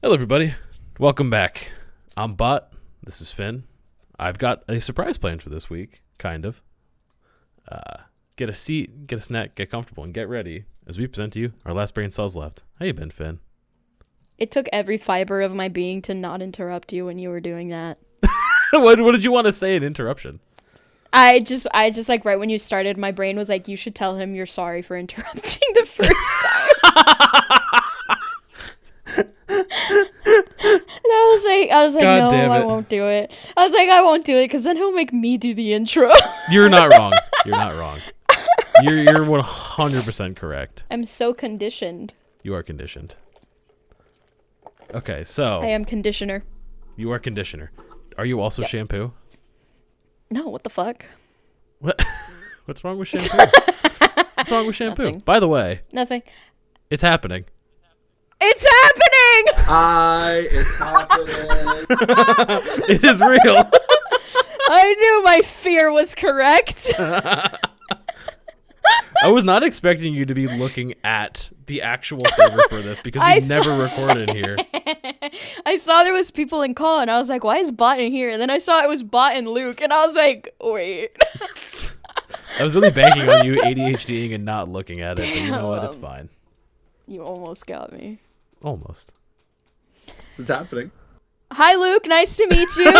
Hello, everybody. Welcome back. I'm Bot. This is Finn. I've got a surprise planned for this week, kind of. Get a seat, get a snack, get comfortable, and get ready as we present to you our last brain cells left. How you been, Finn? It took every fiber of my being to not interrupt you when you were doing that. What did you want to say in interruption? I just like right when you started, my brain was like, you should tell him you're sorry for interrupting the first time. And I was like, God no, damn I it. won't do it. I was like, I won't do it because then he'll make me do the intro. You're not wrong. You're not wrong. You're 100% correct. I'm so conditioned. You are conditioned. Okay, so I am conditioner. you are conditioner. Are you also shampoo? No, what the fuck? What? What's wrong with shampoo? What's wrong with shampoo? Nothing. By the way, Nothing. it's happening. It's happening! It's happening. It is real. I knew my fear was correct. I was not expecting you to be looking at the actual server for this because we never recorded in here. I saw there was people in call, and I was like, why is Bot in here? And then I saw it was Bot and Luke, and I was like, wait. I was really banking on you ADHDing and not looking at it, but you know what? It's fine. You almost got me. Almost. This is happening. Hi, Luke. Nice to meet you.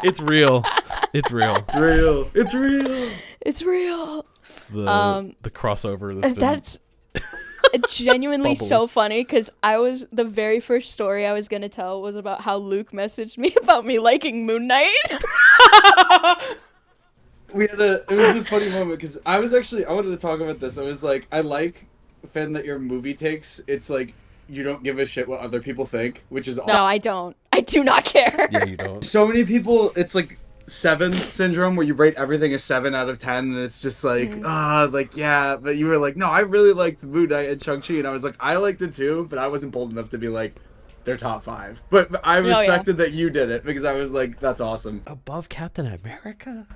It's real. It's real. It's real. It's real. It's real. It's the crossover that's been... That's genuinely so funny because the very first story I was going to tell was about how Luke messaged me about me liking Moon Knight. It was a funny moment because I wanted to talk about this. I was like, I like, Finn, that your movie takes, it's like, you don't give a shit what other people think, which is awesome. No, I don't. I do not care. Yeah, you don't. So many people, it's like 7 syndrome where you rate everything a 7 out of 10 and it's just like, yeah, but you were like, no, I really liked Moon Knight and Shang-Chi, and I was like, I liked it too, but I wasn't bold enough to be like, they're top 5. But I respected that you did it because I was like, that's awesome. Above Captain America?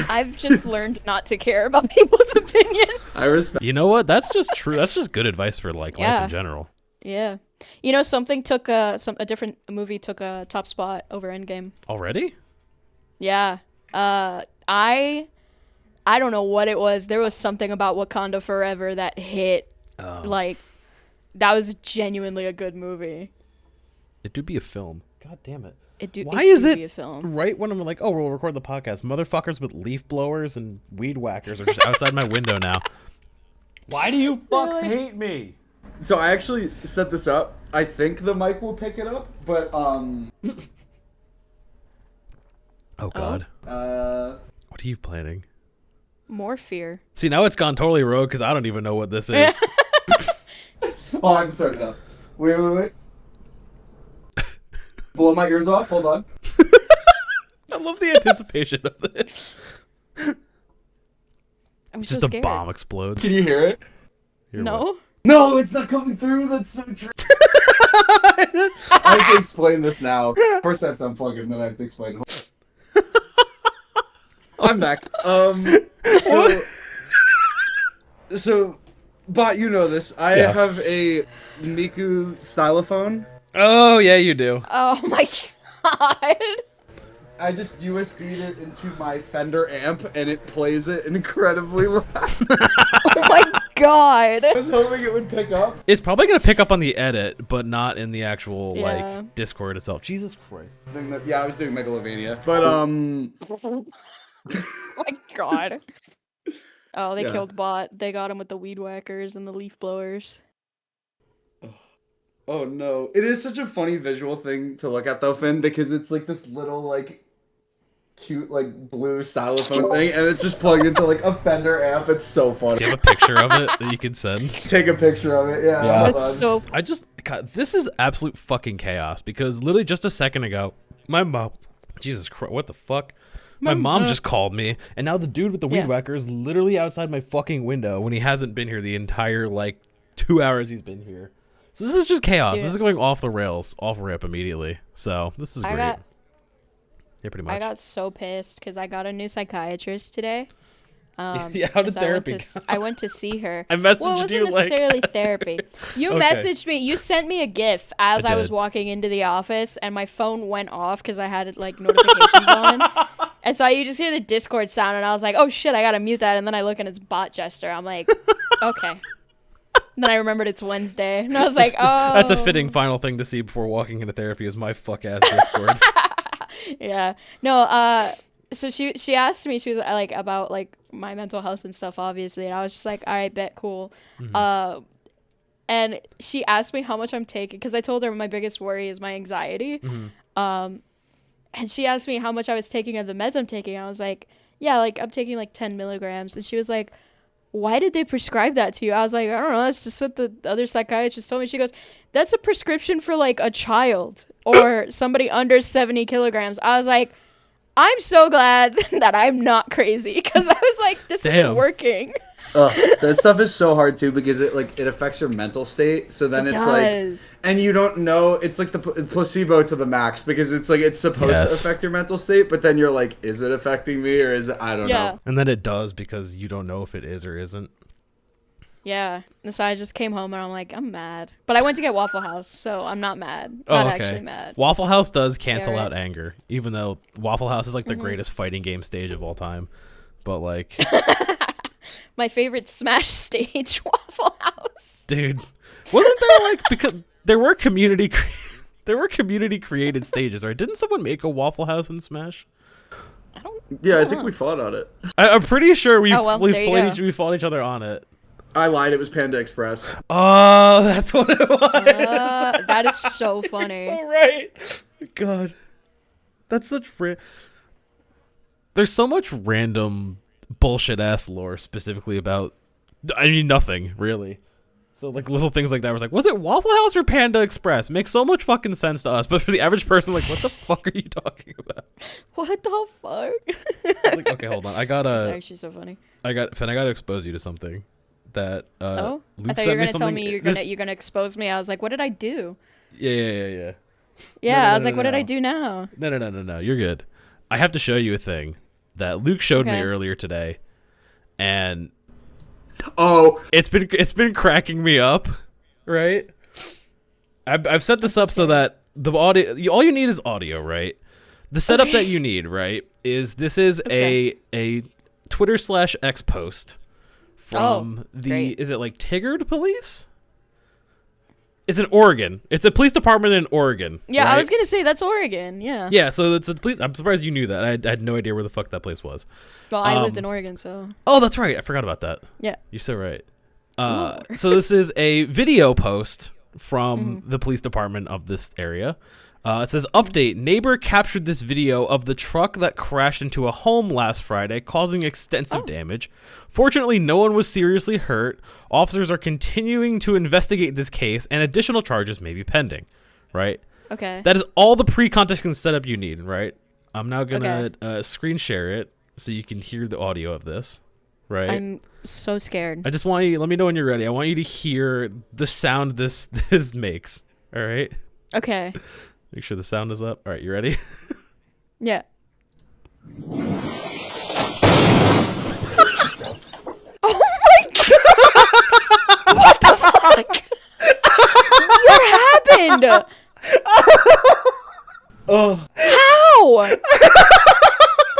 I've just learned not to care about people's opinions. I respect. You know what? That's just true. That's just good advice for life in general. Yeah. You know, something took a different movie took a top spot over Endgame. Already? Yeah. I don't know what it was. There was something about Wakanda Forever that hit. Like, that was genuinely a good movie. It do be a film. God damn it. Why is it be a film? Right when I'm like, oh, we'll record the podcast, motherfuckers with leaf blowers and weed whackers are just outside my window now. Why do you fucks hate me? So I actually set this up. I think the mic will pick it up, but Oh God. What are you planning? More fear. See, now it's gone totally rogue because I don't even know what this is. Oh, I can start it up. Wait. Blow my ears off. Hold on. I love the anticipation of this. I'm Just so a scared. bomb explodes. Can you hear it? Hear No. what? No, it's not coming through. That's so true. I have to explain this now. First I have to unplug it, and then I have to explain it. I'm back. So, Bot, you know this. I have a Miku stylophone. Oh, yeah, you do. Oh my God. I just USB'd it into my Fender amp, and it plays it incredibly loud. Oh my God. I was hoping it would pick up. It's probably going to pick up on the edit, but not in the actual, Yeah. Discord itself. Jesus Christ. Yeah, I was doing Megalovania. But, Oh my God. Oh, they Yeah. killed Bot. They got him with the weed whackers and the leaf blowers. Oh no. It is such a funny visual thing to look at though, Finn, because it's like this little like cute like blue stylophone thing, and it's just plugged into like a Fender amp. It's so funny. Do you have a picture of it that you can send? Take a picture of it, yeah. Yeah. hold That's on. so God, this is absolute fucking chaos because literally just a second ago, my mom, Jesus Christ, what the fuck? My mom just called me, and now the dude with the weed whacker is literally outside my fucking window when he hasn't been here the entire 2 hours he's been here. So this is just chaos. Dude. This is going off the rails, off rip immediately. So this is great. Yeah, pretty much. I got so pissed because I got a new psychiatrist today. Yeah, how did so therapy I went to see her. I messaged well, it wasn't you, like, necessarily therapy. You Okay. messaged me. You sent me a GIF as I was did. walking into the office, and my phone went off because I had like notifications on. And so you just hear the Discord sound, and I was like, "Oh shit, I gotta mute that." And then I look, and it's Bot Jester. I'm like, "Okay." And then I remembered it's Wednesday, and I was like, "Oh." That's a fitting final thing to see before walking into therapy is my fuck ass Discord. Yeah. No. So she asked me, she was like about like my mental health and stuff, obviously, and I was just like, all right, bet, cool. And she asked me how much I'm taking, because I told her my biggest worry is my anxiety. And she asked me how much I was taking of the meds I'm taking. I was like, yeah, like I'm taking like 10 milligrams. And she was like, why did they prescribe that to you? I was like, I don't know. That's just what the other psychiatrist told me. She goes, that's a prescription for like a child or somebody under 70 kilograms. I was like, I'm so glad that I'm not crazy, because I was like, this isn't working. That stuff is so hard too, because it affects your mental state. So then it's like, and you don't know, it's like the placebo to the max, because it's like it's supposed to affect your mental state, but then you're like, is it affecting me or is it? I don't know. And then it does, because you don't know if it is or isn't. Yeah, and so I just came home and I'm like, I'm mad. But I went to get Waffle House, so I'm not mad. Not actually mad. Waffle House does cancel out anger, even though Waffle House is like the greatest fighting game stage of all time. But like... My favorite Smash stage, Waffle House. Dude, wasn't there like... because there were community created stages, right? Didn't someone make a Waffle House in Smash? I think we fought on it. I'm pretty sure we fought each other on it. I lied. It was Panda Express. Oh, that's what it was. That is so funny. So right. God, that's such. There's so much random bullshit ass lore specifically about. I mean, nothing really. So like little things like that was like, was it Waffle House or Panda Express? Makes so much fucking sense to us, but for the average person, like, what the fuck are you talking about? What the fuck? I was like, okay, hold on. It's actually so funny. Finn, I gotta expose you to something. That Luke I thought you were gonna tell me you're gonna expose me. I was like, what did I do? Yeah. Yeah, I was like, what did I do now? No. You're good. I have to show you a thing that Luke showed me earlier today, and it's been cracking me up. Right? I've set this up so that the audio. All you need is audio, right? The setup that you need, right, is a Twitter/X post. From is it like Tigard Police? It's in Oregon. It's a police department in Oregon. Yeah, right? I was gonna say that's Oregon. Yeah. Yeah, so it's a police. I'm surprised you knew that. I had no idea where the fuck that place was. Well, I lived in Oregon, so. Oh, that's right. I forgot about that. Yeah. You're so right. So this is a video post from the police department of this area. It says, update, neighbor captured this video of the truck that crashed into a home last Friday, causing extensive damage. Fortunately, no one was seriously hurt. Officers are continuing to investigate this case, and additional charges may be pending. Right? Okay. That is all the pre-context and setup you need, right? I'm now going to screen share it so you can hear the audio of this. Right? I'm so scared. I just want you, let me know when you're ready. I want you to hear the sound this makes. All right? Okay. Make sure the sound is up. All right, you ready? Yeah. Oh my god! What the fuck? What happened? How?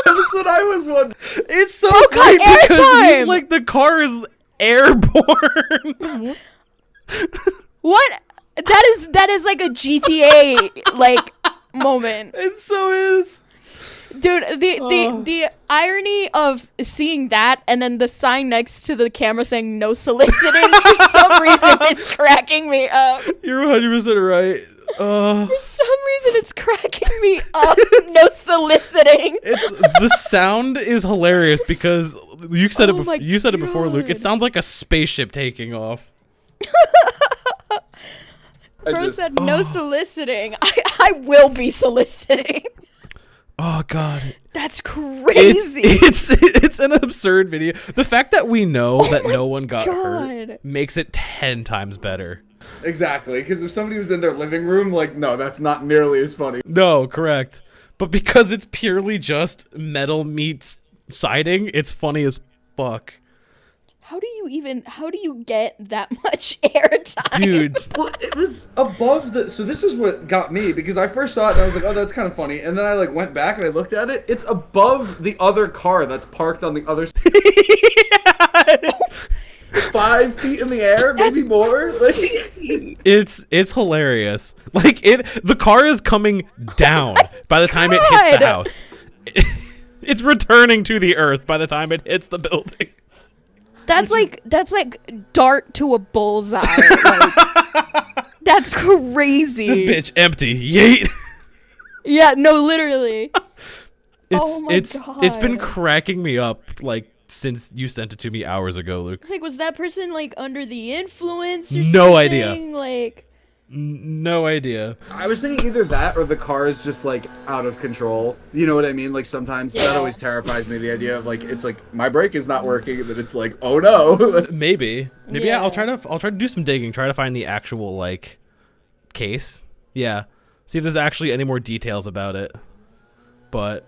That's what I was wondering. It's so great because he's like, the car is airborne. What? That is like a GTA like moment. It so is. Dude, the irony of seeing that and then the sign next to the camera saying no soliciting for some reason is cracking me up. You're 100% right. For some reason it's cracking me up. No soliciting. The sound is hilarious because you said it before, Luke. It sounds like a spaceship taking off. Pro said no soliciting. I will be soliciting. Oh god, that's crazy. It's an absurd video. The fact that we know that no one got hurt makes it 10 times better. Exactly, because if somebody was in their living room, like, no, that's not nearly as funny. No, correct. But because it's purely just metal meets siding, it's funny as fuck? How do you get that much airtime? Dude. Well, it was above the. So this is what got me, because I first saw it and I was like, oh, that's kind of funny. And then I like went back and I looked at it. It's above the other car that's parked on the other side. 5 feet in the air, maybe more. Like, It's hilarious. Like the car is coming down by the time it hits the house. It's returning to the earth by the time it hits the building. That's like dart to a bullseye. Like, that's crazy. This bitch empty. Yeet. Yeah, no, literally. It's been cracking me up like since you sent it to me hours ago, Luke. It's like, was that person like under the influence or something? No idea. Like, no idea. I was thinking either that or the car is just like out of control. You know what I mean? Like sometimes that always terrifies me. The idea of like it's like my brake is not working, and then it's like, oh no. Maybe. Yeah. I'll try to do some digging. Try to find the actual like case. Yeah. See if there's actually any more details about it. But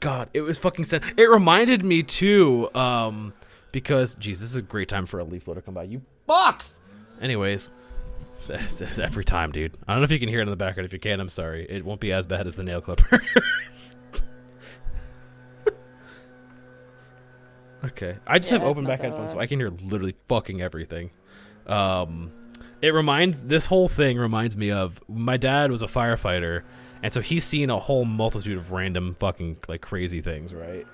God, it was fucking sad. It reminded me too, because geez, this is a great time for a leaf blower to come by. You fucks. Anyways, every time, dude. I don't know if you can hear it in the background. If you can, I'm sorry. It won't be as bad as the nail clippers. Okay, I just have open back headphones, so I can hear literally fucking everything. This whole thing reminds me of my dad was a firefighter. And so he's seen a whole multitude of random fucking like crazy things, right?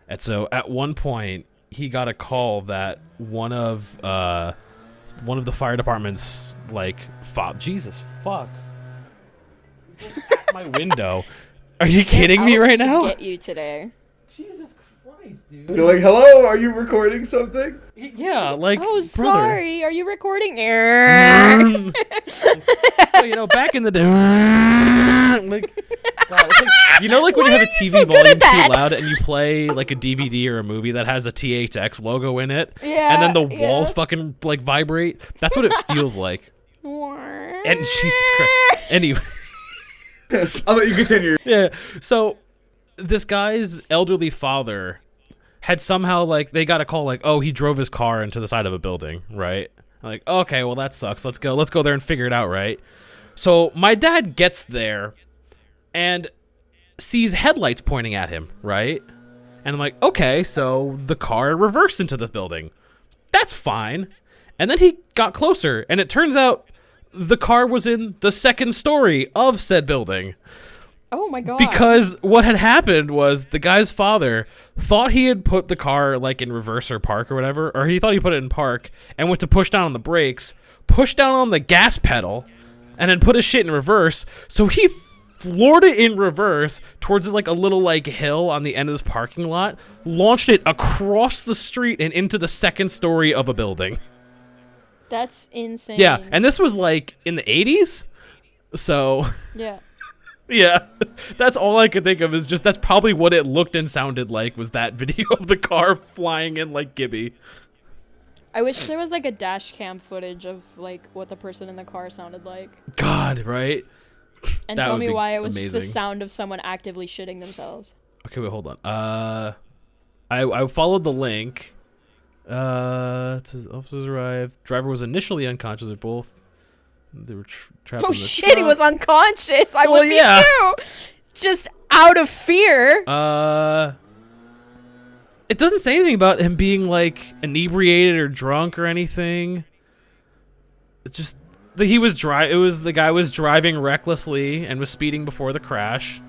And so at one point he got a call that one of the fire department's like Jesus fuck. At my window. Are you kidding me right now? Get you today. Jesus Christ, dude. You're like, hello, are you recording something? Yeah, like Oh, brother. sorry. Are you recording? Well, back in the day, like, God, it's like, like when you have a TV volume too loud and you play like a DVD or a movie that has a THX logo in it, and then the walls fucking like vibrate. That's what it feels like. And Jesus Christ. Anyway, I'll let you continue. yeah. So this guy's elderly father had somehow like they got a call like, oh, he drove his car into the side of a building, right? I'm like, okay, well that sucks. Let's go there and figure it out, right? So my dad gets there and sees headlights pointing at him, right? And I'm like, okay, so the car reversed into the building. That's fine. And then he got closer, and it turns out the car was in the second story of said building. Oh my God. Because what had happened was the guy's father thought he had put the car like in reverse or park or whatever, or he thought he put it in park and went to push down on the brakes, pushed down on the gas pedal, and then put his shit in reverse. So he floored it in reverse towards like a little like hill on the end of this parking lot, launched it across the street and into the second story of a building. That's insane. Yeah, and this was like in the 80s. So yeah. Yeah, that's all I could think of is just that's probably what it looked and sounded like was that video of the car flying in like Gibby. I wish there was like a dash cam footage of like what the person in the car sounded like. God, right? And That tell would me be why it was just the amazing. sound of someone actively shitting themselves. Okay, wait, hold on. I followed the link. It says officers arrived. Driver was initially unconscious. They're both. They were trapped in Oh the shit, he truck. was unconscious. I Well, would be yeah. too. Just out of fear. It doesn't say anything about him being like inebriated or drunk or anything. It's just that he was the guy was driving recklessly and was speeding before the crash.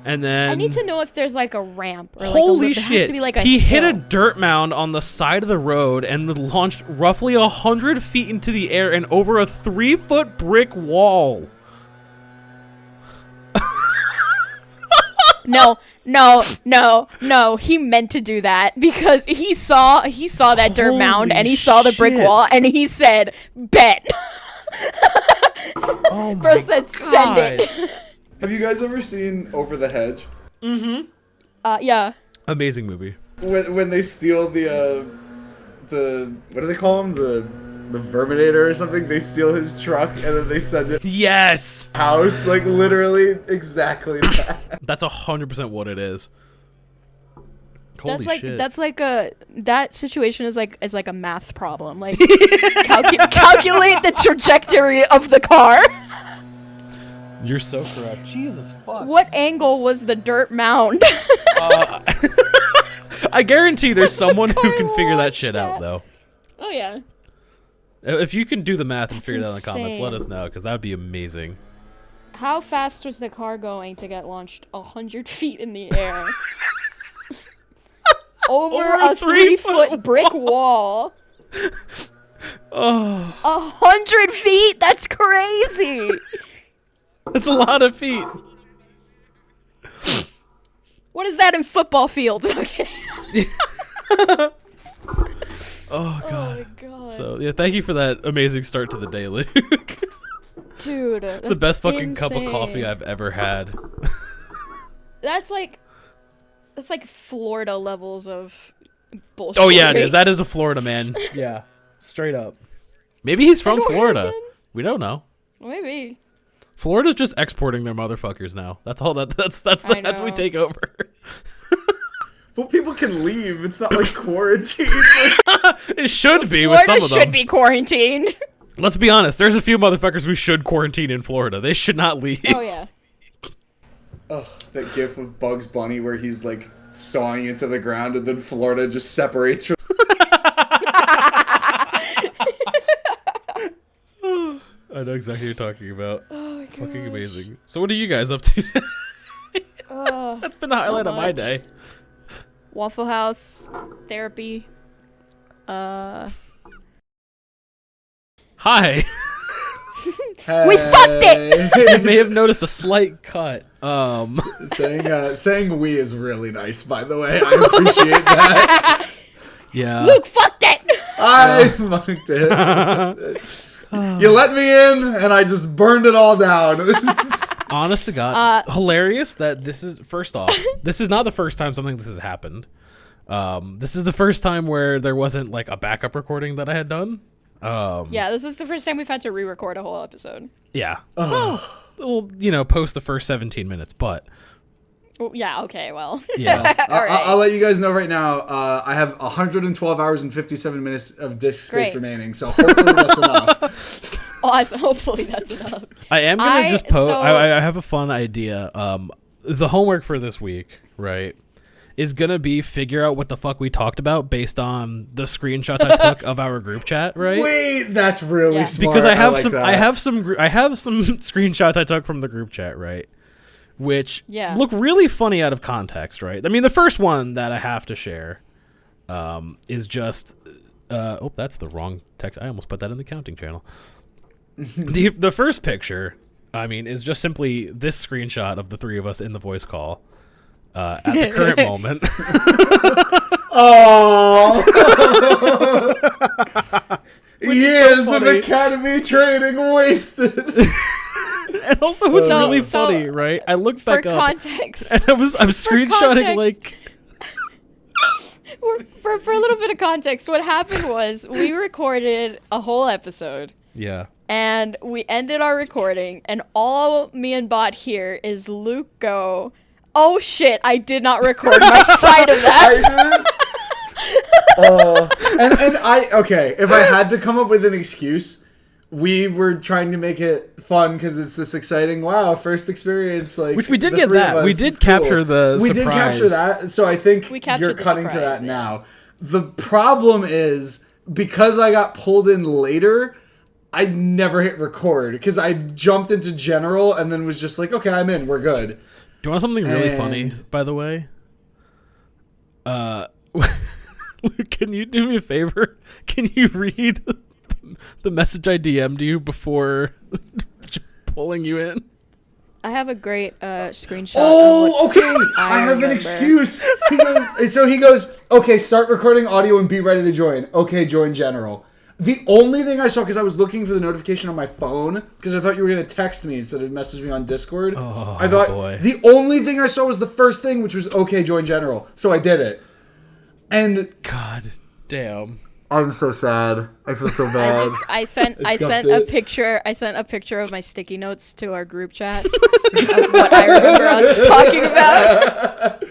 And then I need to know if there's like a ramp or holy like a shit! There has to be like a he hit a hill. dirt mound on the side of the road and launched roughly 100 feet into the air and over a 3-foot brick wall. No. He meant to do that because he saw that dirt mound and he saw the brick shit. wall and he said, "Bet." Oh my Bro said, "Send it." Have you guys ever seen Over the Hedge? Yeah. Amazing movie. When they steal the what do they call him? The Verminator or something? They steal his truck and then they send it Yes, house, like literally exactly that. that's 100% what it is. Holy shit. That situation is like a math problem. Like calculate the trajectory of the car. You're so correct. Jesus fuck. What angle was the dirt mound? I guarantee there's someone who car can figure that launched shit at? out though. Oh yeah. If you can do the math and That's figure it out in the comments, let insane. us know, because that would be amazing. How fast was the car going to get launched 100 feet in the air? Over a 3-foot brick wall. Oh, 100 feet? That's crazy. that's a lot of feet. What is that in football fields? Okay. Oh god. Oh my god. So yeah, thank you for that amazing start to the day, Luke. Dude, It's the best fucking cup of insane. coffee I've ever had. That's like Florida levels of bullshit. Oh yeah, it is. That is a Florida man. Yeah, straight up. Maybe he's from Florida. Oregon? We don't know. Maybe. Florida's just exporting their motherfuckers now. That's all. That's I what we know. take over. Well, people can leave. It's not like quarantine. It should be with Florida some of them. should be quarantined. Let's be honest. There's a few motherfuckers we should quarantine in Florida. They should not leave. Oh yeah. Oh, that gif of Bugs Bunny where he's like sawing into the ground and then Florida just separates from. I know exactly what you're talking about. Oh my Fucking gosh. amazing. So what are you guys up to? That's been the highlight of my much. day. Waffle House, therapy. Hi. We fucked it! You may have noticed a slight cut. Saying we is really nice, by the way. I appreciate that. Yeah. Luke fucked it! I fucked it. You let me in, and I just burned it all down. Honest to God, hilarious that this is, first off, this is not the first time something like this has happened. This is the first time where there wasn't like a backup recording that I had done. Yeah, this is the first time we've had to re-record a whole episode. Yeah. Well, you know, post the first 17 minutes, but Well, yeah, okay, well. yeah. I'll let you guys know right now. I have 112 hours and 57 minutes of disk space Great. remaining, so hopefully that's enough. Awesome. Hopefully that's enough. I am gonna just post. so- I have a fun idea. The homework for this week, right, is gonna be figure out what the fuck we talked about based on the screenshots I took of our group chat, right? Wait, that's really Yeah. smart. Because I have like some, that. I have some screenshots I took from the group chat, right, which Yeah. look really funny out of context, right? I mean, the first one that I have to share, is just, oh, that's the wrong text. I almost put that in the counting channel. The first picture, I mean, is just simply this screenshot of the three of us in the voice call at the current moment. Oh, years of funny. academy training wasted. And also, it was So- really so, funny, right? I looked For back up, context, and I'm screenshotting context. like, for a little bit of context, what happened was we recorded a whole episode. yeah. And we ended our recording, and all me and Bot hear is Luke go, "Oh shit, I did not record my side of that." And okay, if I had to come up with an excuse, we were trying to make it fun because it's this exciting, wow, first experience, like, Which we did the get three that. of us, We did it's cool. capture the We did surprise. capture that, so I think We captured you're the cutting to surprise, that yeah. now. The problem is, because I got pulled in later, I never hit record because I jumped into general and then was just like, okay, I'm in, we're good. Do you want something really funny, And- by the way? Luke, can you do me a favor? Can you read the message I DM'd you before pulling you in? I have a great screenshot. Oh, okay. I have an remember. excuse. He goes, okay, start recording audio and be ready to join. Okay, join general. The only thing I saw, because I was looking for the notification on my phone, because I thought you were going to text me instead of message me on Discord. Oh, I thought boy. the only thing I saw was the first thing, which was okay, join general. So I did it. And God damn. I'm so sad. I feel so bad. I sent I scuffed a it. picture. I sent a picture of my sticky notes to our group chat of what I remember us talking about.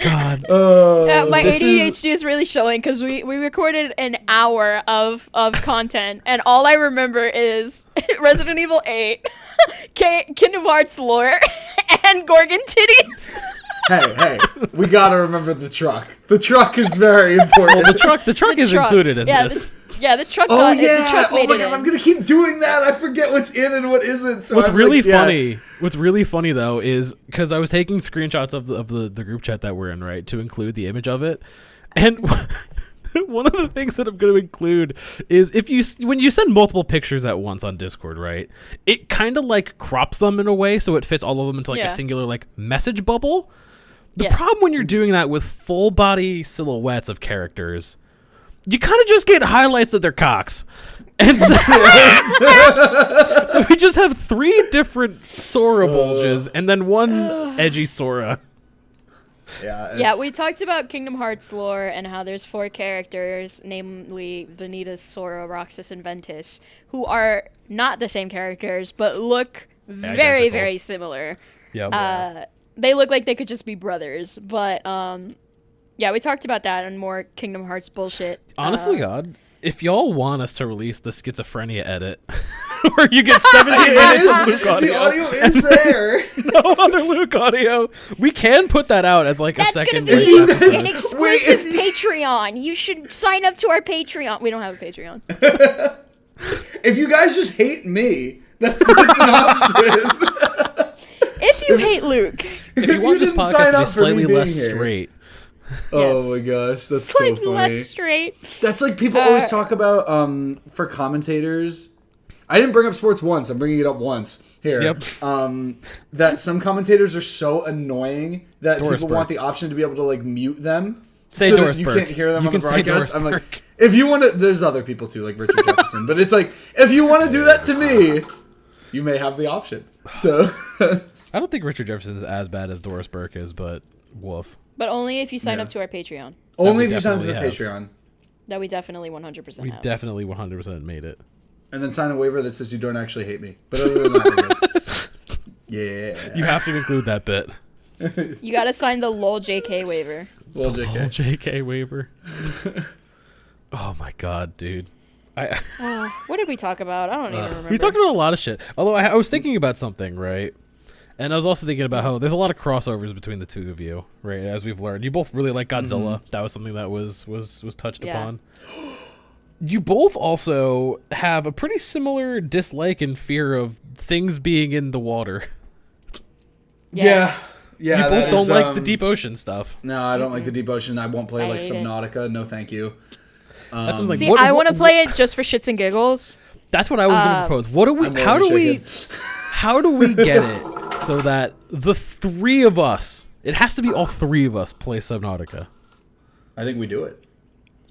God. My This ADHD is really showing because we recorded an hour of content, and all I remember is Resident Evil 8, Kingdom Hearts lore, and Gorgon titties. Hey, we gotta remember the truck. The truck is very important. Well, the truck is included in this. The truck. Oh The yeah! truck Oh made my it god! in. I'm gonna keep doing that. I forget what's in and what isn't. So What's I'm really like, yeah. funny? What's really funny though is because I was taking screenshots of the group chat that we're in, right, to include the image of it, and one of the things that I'm going to include is when you send multiple pictures at once on Discord, right, it kind of like crops them in a way so it fits all of them into like a singular like message bubble. The problem when you're doing that with full body silhouettes of characters, you kind of just get highlights of their cocks. And so, so we just have 3 different Sora bulges and then one edgy Sora. Yeah, we talked about Kingdom Hearts lore and how there's 4 characters, namely Vanitas, Sora, Roxas, and Ventus, who are not the same characters, but look very, identical. very similar. Yep. They look like they could just be brothers, but yeah, we talked about that and more Kingdom Hearts bullshit. Honestly, God, if y'all want us to release the schizophrenia edit, where you get 17 minutes of Luke audio, the audio is there. No other Luke audio, we can put that out as like a second. That's gonna be episode. an exclusive Patreon. You should sign up to our Patreon. We don't have a Patreon. If you guys just hate me, that's an option. If you hate Luke. If you want this didn't sign podcast to be up for me slightly being less here. straight, Oh my gosh, that's so Slightly funny. less straight. That's like people always talk about for commentators. I didn't bring up sports once. I'm bringing it up once here. Yep. That some commentators are so annoying that Doris people Burke. want the option to be able to like mute them. Say so Doris that you Burke. can't hear them You on the can say broadcast. Doris I'm like, Burke. if you want to, there's other people too, like Richard Jefferson. But it's like, if you want to do that to me, you may have the option. So I don't think Richard Jefferson is as bad as Doris Burke is, but woof. But only if you sign up to our Patreon. only we if you sign up to the definitely Patreon. That we definitely 100% We have. definitely 100% made it. And then sign a waiver that says you don't actually hate me. But other than that, we're good. Yeah. You have to include that bit. You gotta sign the LOL JK waiver. Well, JK. Whole JK waiver. Oh my god, dude. What did we talk about? I don't even remember. We talked about a lot of shit. Although I was thinking about something, right? And I was also thinking about how there's a lot of crossovers between the two of you, right? As we've learned, you both really like Godzilla. That was something that was touched upon. You both also have a pretty similar dislike and fear of things being in the water. Yes. Yeah. You both that don't is, like the deep ocean stuff. No, I don't like the deep ocean. I won't play I like hate it. Subnautica. No, thank you. That's something. See, I want to play it just for shits and giggles. That's what I was going to propose. What do we? I'm How do we? chicken. How do we get it so that the 3 of us? It has to be all 3 of us play Subnautica. I think we do it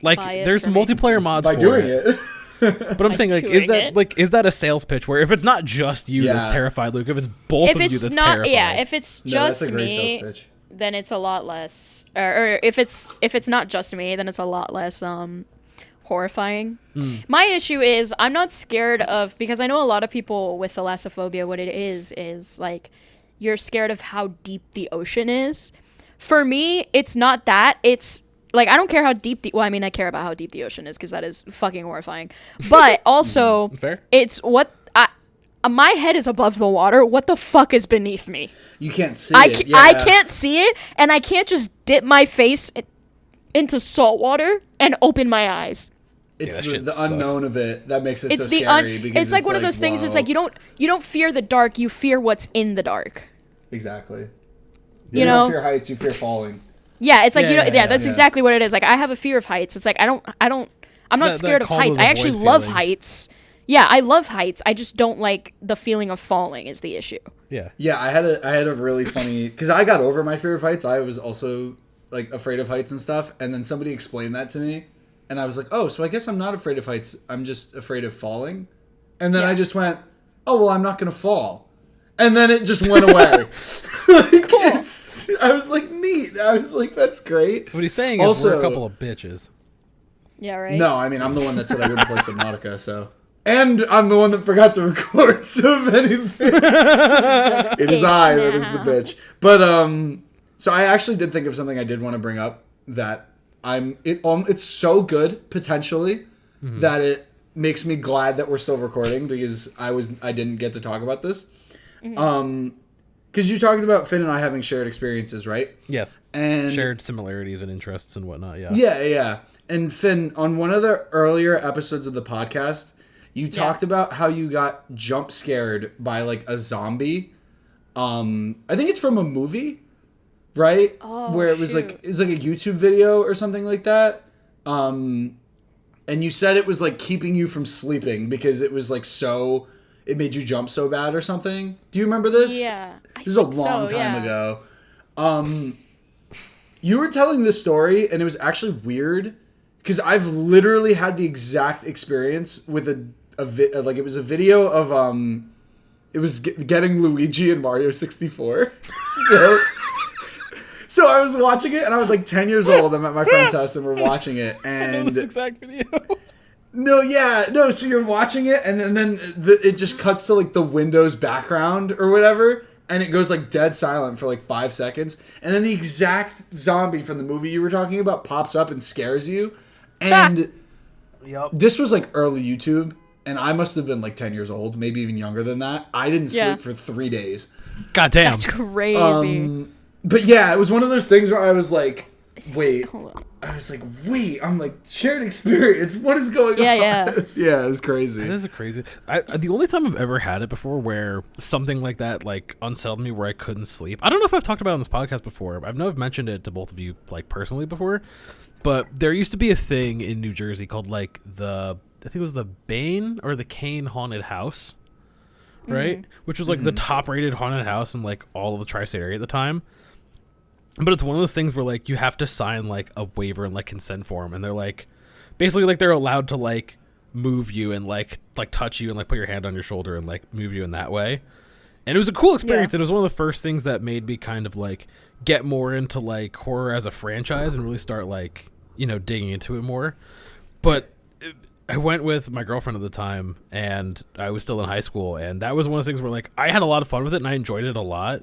Like, Buy it there's for me. multiplayer mods by for doing it. it. But I'm saying, like, doing is that a sales pitch where if it's not just you that's Yeah. terrified, Luke, if it's both If of you it's that's not, terrified, if it's No, that's just a great me, sales pitch. then it's a lot less. Or if it's not just me, then it's a lot less horrifying. My issue is I'm not scared of, because I know a lot of people with thalassophobia, what it is like you're scared of how deep the ocean is. For me, it's not that. It's like I don't care how deep I care about how deep the ocean is because that is fucking horrifying. But also, Fair. it's what my head is above the water. What the fuck is beneath me? You can't see I it. I can't see it, and I can't just dip my face into salt water and open my eyes. It's Yeah, that the shit sucks. unknown of it that makes it It's so the scary. Because it's like one of those things. It's wow. like you don't fear the dark. You fear what's in the dark. Exactly. You don't know? fear heights. You fear falling. Yeah, it's like Yeah, that's yeah. exactly what it is. Like I have a fear of heights. It's like I'm not that scared of call heights. to the I actually void love feeling. heights. Yeah, I love heights. I just don't like the feeling of falling is the issue. Yeah. Yeah, I had a really funny because I got over my fear of heights. I was also like afraid of heights and stuff, and then somebody explained that to me, and I was like, oh, so I guess I'm not afraid of heights. I'm just afraid of falling. And then Yeah. I just went, oh well, I'm not gonna fall, and then it just went away. Like, I was like, neat. I was like, that's great. So what he's saying is we're Also- a couple of bitches. Yeah, right. No, I mean I'm the one that said I wouldn't play Subnautica, so. And I'm the one that forgot to record, so if anything, it is I that is the bitch. But So I actually did think of something I did want to bring up that it's so good potentially that it makes me glad that we're still recording because I didn't get to talk about this. Because you talked about Finn and I having shared experiences, right? Yes. And shared similarities and interests and whatnot. Yeah. Yeah. And Finn, on one of the earlier episodes of the podcast, you talked about how you got jump scared by like a zombie. I think it's from a movie, right? Oh, where it was like a YouTube video or something like that. And you said it was like keeping you from sleeping because it was like it made you jump so bad or something. Do you remember this? Yeah. This is a long time ago. You were telling this story and it was actually weird because I've literally had the exact experience with like it was a video of it was getting Luigi in Mario 64. So I was watching it and I was like 10 years old. I'm at my friend's house and we're watching it and I know this exact video. No. So you're watching it, and then it just cuts to like the Windows background or whatever, and it goes like dead silent for like 5 seconds, and then the exact zombie from the movie you were talking about pops up and scares you, and this was like early YouTube, and I must have been like 10 years old, maybe even younger than that. I didn't sleep for 3 days. God damn, that's crazy. But yeah, it was one of those things where I was like, wait. Hold on. I'm like, shared experience. What is going on? Yeah. Yeah, it was crazy. That is crazy. The only time I've ever had it before where something like that like unsettled me where I couldn't sleep. I don't know if I've talked about it on this podcast before. I know I've mentioned it to both of you like personally before, but there used to be a thing in New Jersey called like I think it was the Bane or the Kane Haunted House, right? Which was like the top rated haunted house in like all of the tri-state area at the time. But it's one of those things where like you have to sign like a waiver and like consent form, and they're like basically like they're allowed to like move you and like touch you and like put your hand on your shoulder and like move you in that way. And it was a cool experience, and it was one of the first things that made me kind of like get more into like horror as a franchise and really start like, you know, digging into it more. But I went with my girlfriend at the time, and I was still in high school, and that was one of those things where like I had a lot of fun with it and I enjoyed it a lot.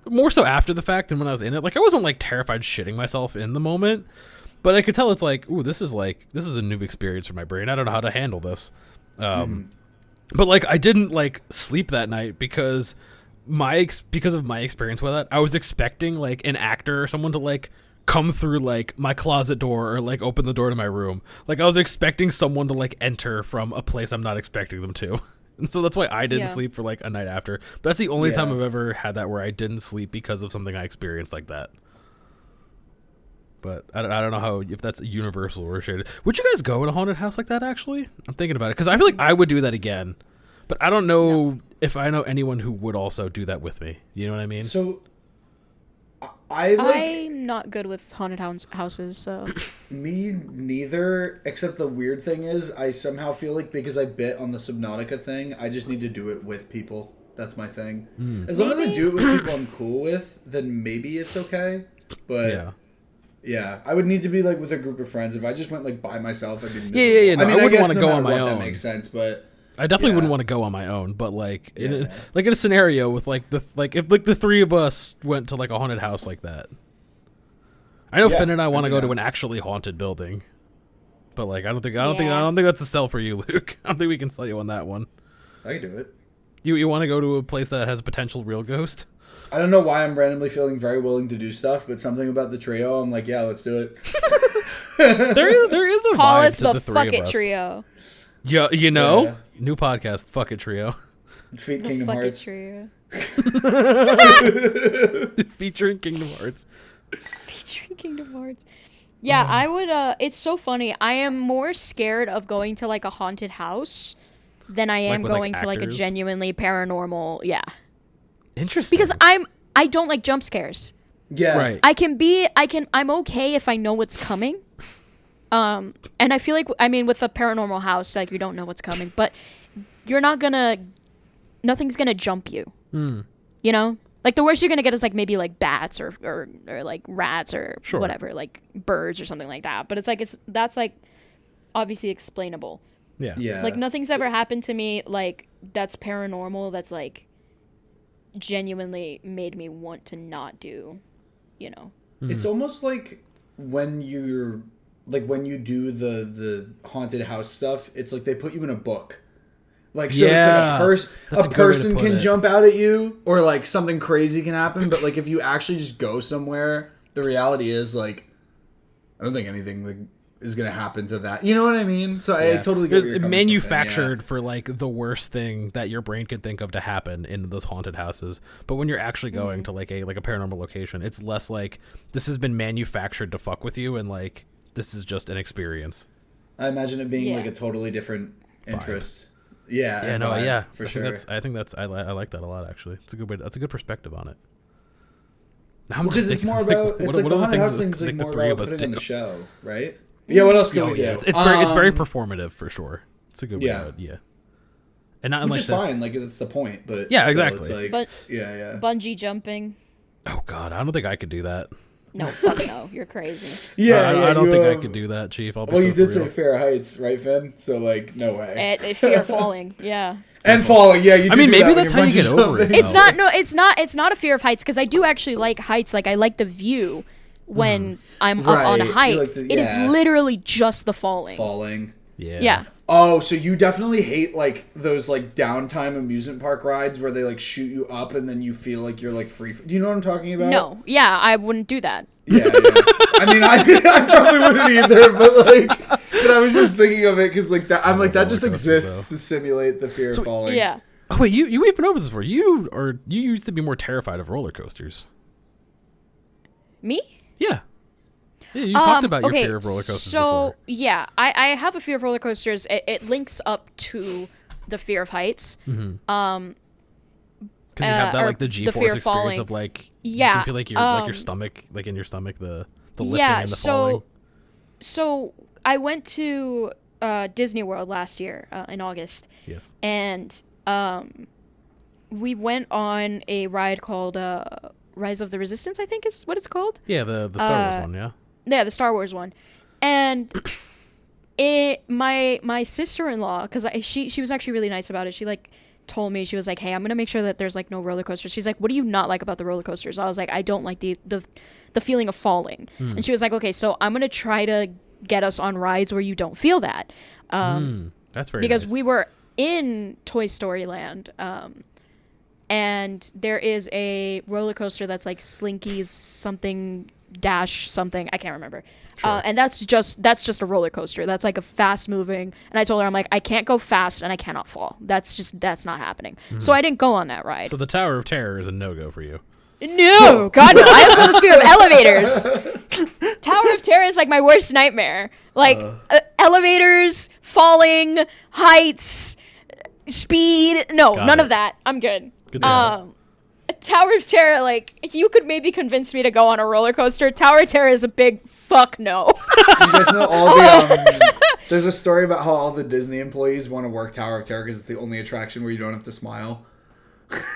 More so after the fact than when I was in it. Like I wasn't like terrified shitting myself in the moment, but I could tell it's like, ooh, this is a new experience for my brain. I don't know how to handle this. But like I didn't like sleep that night because of my experience with it. I was expecting like an actor or someone to like come through like my closet door or like open the door to my room. Like I was expecting someone to like enter from a place I'm not expecting them to. And so that's why I didn't sleep for like a night after. But that's the only time I've ever had that where I didn't sleep because of something I experienced like that. But I don't know if that's universal or shared. Would you guys go in a haunted house like that, actually? I'm thinking about it because I feel like I would do that again. But I don't know if I know anyone who would also do that with me. You know what I mean? So I'm not good with haunted houses, so. Me neither, except the weird thing is I somehow feel like because I bit on the Subnautica thing, I just need to do it with people. That's my thing. As long as I do it with people I'm cool with, then maybe it's okay. But yeah, I would need to be like with a group of friends. If I just went like by myself, I'd be miserable. Yeah. No, I wouldn't want to go on my own. That makes sense, but I definitely wouldn't want to go on my own. But like, in a scenario with like if the three of us went to like a haunted house like that. I know Finn and I want to go to an actually haunted building, but like I don't think that's a sell for you, Luke. I don't think we can sell you on that one. I can do it. You want to go to a place that has a potential real ghost? I don't know why I'm randomly feeling very willing to do stuff, but something about the trio, I'm like, yeah, let's do it. there is a Call vibe us to the the three Fuck of It us. Trio. Yeah, you know, new podcast, Fuck It Trio, Defeat Kingdom Fuck Hearts. It Trio. featuring Kingdom Hearts. Featuring Kingdom Hearts. Yeah, I would. It's so funny. I am more scared of going to like a haunted house than I am with, going like, to like a actors? Genuinely paranormal. Yeah, Interesting. because I don't like jump scares. Yeah. Right. I'm okay if I know what's coming. And I feel like, I mean, with a paranormal house, like you don't know what's coming, but nothing's gonna jump you. You know, like the worst you're gonna get is like maybe like bats or like rats or whatever, like birds or something like that. But it's like that's like obviously explainable. Yeah. Like nothing's ever happened to me like that's paranormal. That's like genuinely made me want to not do you know. It's almost like when you do the haunted house stuff, it's like they put you in a book. Like, so it's like a person can jump out at you, or like something crazy can happen, but like if you actually just go somewhere, the reality is like I don't think anything like is gonna happen to that. You know what I mean? So I totally get where you're coming manufactured for like the worst thing that your brain could think of to happen in those haunted houses. But when you're actually going to like a paranormal location, it's less like this has been manufactured to fuck with you, and like this is just an experience. I imagine it being like a totally different interest. Yeah, for sure. I think that's I like that a lot, actually. It's a good way. That's a good perspective on it. Because it's more about it's like the haunted house thing's like more about putting in the show, right? Yeah, what else can we do? It's very performative for sure. It's a good way. And not which is fine, like that's the point. But exactly. It's like, but bungee jumping. Oh God, I don't think I could do that. No, fuck no, you're crazy. I don't think I could do that, Chief. You did say fear of heights, right, Finn? So like, no way. Fear of falling, yeah. And falling, yeah. You. I mean, maybe that's how you get over it. It's not. No, it's not. It's not a fear of heights because I do actually like heights. Like I like the view when I'm up on a height. Like it is literally just the falling. Falling. Yeah. Yeah. Oh, so you definitely hate like those like downtime amusement park rides where they like shoot you up and then you feel like you're like free. Do you know what I'm talking about? No. Yeah, I wouldn't do that. Yeah. I mean, I probably wouldn't either, but I was just thinking of it because like that. I'm like that just exists to simulate the fear of falling. Yeah. Oh wait, you've been over this before. You used to be more terrified of roller coasters. Me? Yeah. Yeah, you talked about your fear of roller coasters before. Yeah, I have a fear of roller coasters. It links up to the fear of heights. Mm-hmm. Because you have that like the G-force experience of like you can feel like your stomach, like in your stomach, the lifting and the falling. So I went to Disney World last year in August. Yes. And we went on a ride called Rise of the Resistance, I think is what it's called. Yeah, the Star Wars one, yeah. Yeah, the Star Wars one. And my sister-in-law, because she was actually really nice about it. She like told me, she was like, hey, I'm gonna make sure that there's like no roller coasters. She's like, what do you not like about the roller coasters? I was like, I don't like the feeling of falling. And she was like, okay, so I'm gonna try to get us on rides where you don't feel that. That's very because nice. we were in Toy Story Land, and there is a roller coaster that's like Slinky's something dash something, I can't remember. Sure. And that's just a roller coaster. That's like a fast moving. And I told her, I'm like, I can't go fast and I cannot fall. That's not happening. So I didn't go on that ride. So the Tower of Terror is a no-go for you. No, God no. I also have a fear of elevators. Tower of Terror is like my worst nightmare. Like elevators, falling, heights, speed. No, none of that. I'm good. Good job. Tower of Terror, like, you could maybe convince me to go on a roller coaster. Tower of Terror is a big fuck no. You guys know all the, there's a story about how all the Disney employees want to work Tower of Terror because it's the only attraction where you don't have to smile.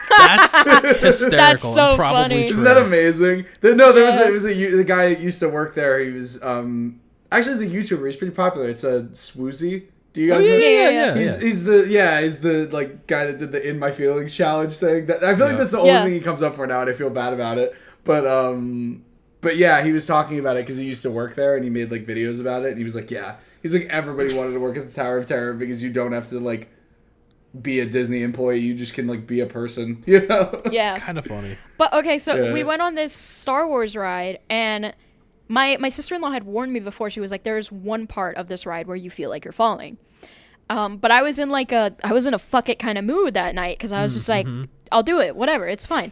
That's hysterical. That's so and probably funny. true. Isn't that amazing? The guy that used to work there. He was, actually, he's a YouTuber. He's pretty popular. It's a Swoozy. Do you guys know? Yeah. He's the like guy that did the In My Feelings challenge thing. That I feel like that's the only thing he comes up for now, and I feel bad about it. But yeah, he was talking about it because he used to work there, and he made like videos about it. And he was like, he's like everybody wanted to work at the Tower of Terror because you don't have to like be a Disney employee. You just can like be a person, you know? Yeah, it's kind of funny. But okay, so we went on this Star Wars ride, and my sister-in-law had warned me before. She was like, there's one part of this ride where you feel like you're falling. But I was in a fuck it kind of mood that night because I was just like, I'll do it, whatever, it's fine.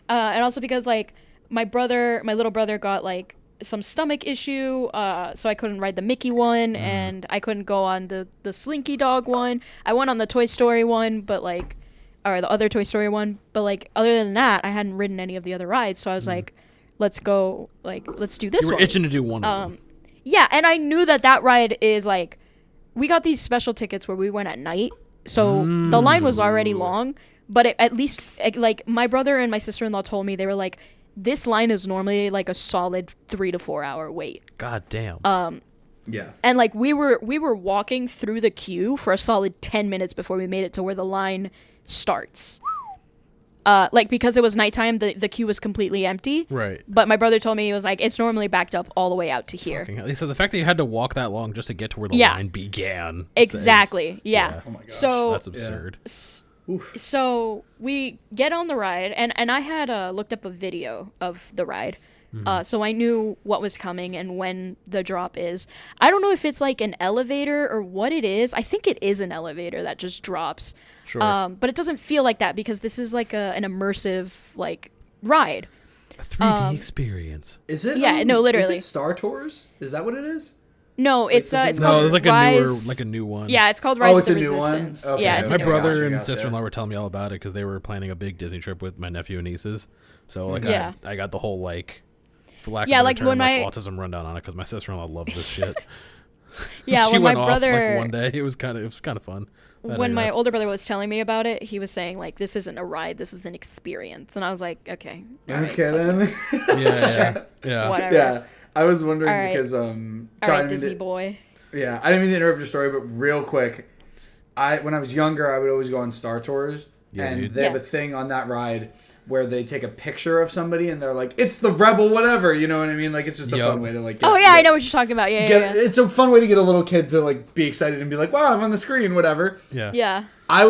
And also because like my little brother got like some stomach issue, so I couldn't ride the Mickey one, and I couldn't go on the Slinky Dog one. I went on the Toy Story one, or the other Toy Story one, but like other than that, I hadn't ridden any of the other rides, so I was like, let's go, like, let's do this one. You were itching to do one of them. Yeah, and I knew that ride is like, we got these special tickets where we went at night, so the line was already long, but at least, like, my brother and my sister-in-law told me, they were like, this line is normally like a solid 3 to 4 hour wait. God damn. Yeah. And like we were walking through the queue for a solid 10 minutes before we made it to where the line starts. like because it was nighttime, the queue was completely empty. Right. But my brother told me, he was like, it's normally backed up all the way out to here. So the fact that you had to walk that long just to get to where the Yeah. line began. Exactly. Yeah. Yeah. Oh my gosh. So That's absurd. So we get on the ride, and I had looked up a video of the ride. So I knew what was coming and when the drop is. I don't know if it's like an elevator or what it is. I think it is an elevator that just drops. Sure. But it doesn't feel like that because this is like an immersive like ride. A 3D experience. Is it? Yeah, no, literally. Is it Star Tours? Is that what it is? No, it's the it's thing- called No, there's like Rise. a new one. Yeah, it's called Rise of it's the a new one? Resistance. Okay, Yeah, it's My a new brother one. Gotcha, and gotcha. sister-in-law were telling me all about it because they were planning a big Disney trip with my nephew and nieces. So like Yeah. I got the whole like, for lack Yeah, of a like, term, when like my- autism rundown on it because my sister-in-law loves this shit. Yeah, she when my went brother off like one day. It was kind of fun. I when my digress. older brother was telling me about it, he was saying like, "This isn't a ride, this is an experience," and I was like, "Okay, all right, Okay then. yeah. whatever." Yeah, I was wondering All right. because All sorry, right, I didn't Disney mean to- boy. Yeah, I didn't mean to interrupt your story, but real quick, when I was younger, I would always go on Star Tours, Yeah, and dude. they have Yeah. a thing on that ride where they take a picture of somebody and they're like, "It's the rebel, whatever." You know what I mean? Like it's just a Yup. fun way to like. Oh yeah, I know what you're talking about. Yeah, yeah, It's a fun way to get a little kid to like be excited and be like, "Wow, I'm on the screen, whatever." Yeah. yeah. I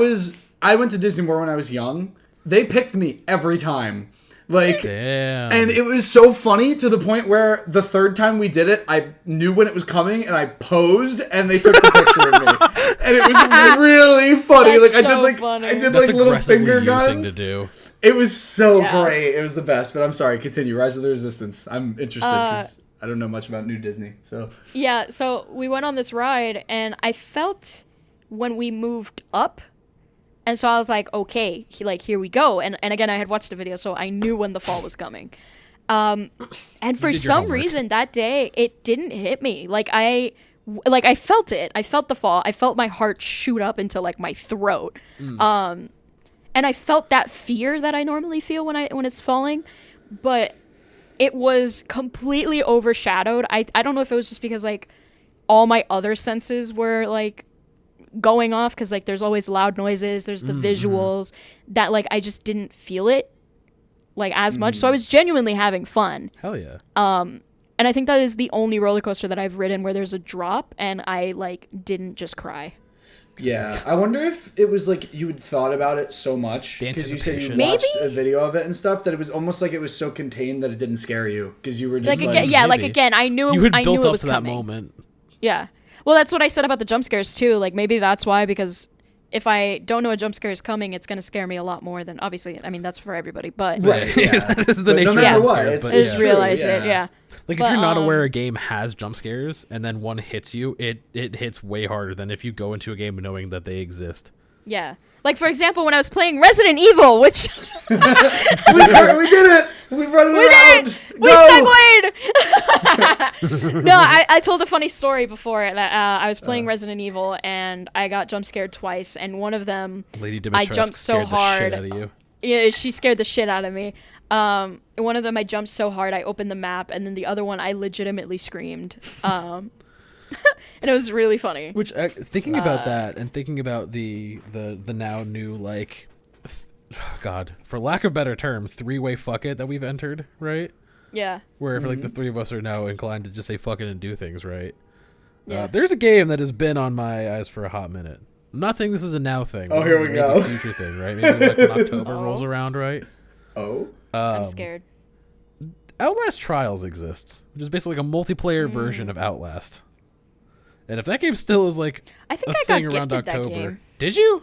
went to Disney World when I was young. They picked me every time. Like Damn. and it was so funny to the point where the third time we did it, I knew when it was coming and I posed and they took the picture of me. And it was really funny. That's like I so did like funny. I did That's like little aggressively finger you thing to guns. do. It was so Yeah. great. It was the best. But I'm sorry, continue. Rise of the Resistance. I'm interested because I don't know much about New Disney. So Yeah, so we went on this ride, and I felt when we moved up, and so I was like, okay, here we go. And again, I had watched the video, so I knew when the fall was coming. And for did your some homework. reason that day, it didn't hit me. I felt it. I felt the fall. I felt my heart shoot up into like my throat. And I felt that fear that I normally feel when it's falling, but it was completely overshadowed. I don't know if it was just because like all my other senses were like going off because like there's always loud noises, there's the visuals that like I just didn't feel it like as much. So I was genuinely having fun. Hell yeah. And I think that is the only roller coaster that I've ridden where there's a drop and I like didn't just cry. yeah, I wonder if it was like you had thought about it so much The because you said you anticipation. watched Maybe? a video of it and stuff that it was almost like it was so contained that it didn't scare you because you were just Like like, again, yeah, like maybe. again, I knew You had I knew built it up was to that coming. moment. Yeah. Well, that's what I said about the jump scares too. Like maybe that's why, because if I don't know a jump scare is coming, it's gonna scare me a lot more than obviously. I mean, that's for everybody, but Right, yeah. This is the But nature no of matter jump what, scares, it's- but I just yeah. true, realized yeah. it. Yeah. Like But, if you're not aware a game has jump scares and then one hits you, it hits way harder than if you go into a game knowing that they exist. Yeah. Like for example, when I was playing Resident Evil, which we did it. We run it we around. did it, we segued. No, I told a funny story before that I was playing Resident Evil and I got jump scared twice, and one of them, Lady I Dimitrescu jumped so scared the shit hard. out of you. yeah, she scared the shit out of me. One of them I jumped so hard I opened the map, and then the other one I legitimately screamed. And it was really funny. Which thinking about that and thinking about the now new like, God, for lack of a better term, three-way fuck it that we've entered, right? Yeah. Where if like the three of us are now inclined to just say fuck it and do things, right? Yeah. There's a game that has been on my eyes for a hot minute. I'm not saying this is a now thing. Oh, this here is we maybe go. a future thing, right? Maybe like when October rolls around, right? Oh. I'm scared. Outlast Trials exists, which is basically like a multiplayer version of Outlast. And if that game still is like I think a I thing got around gifted that October, game. did you?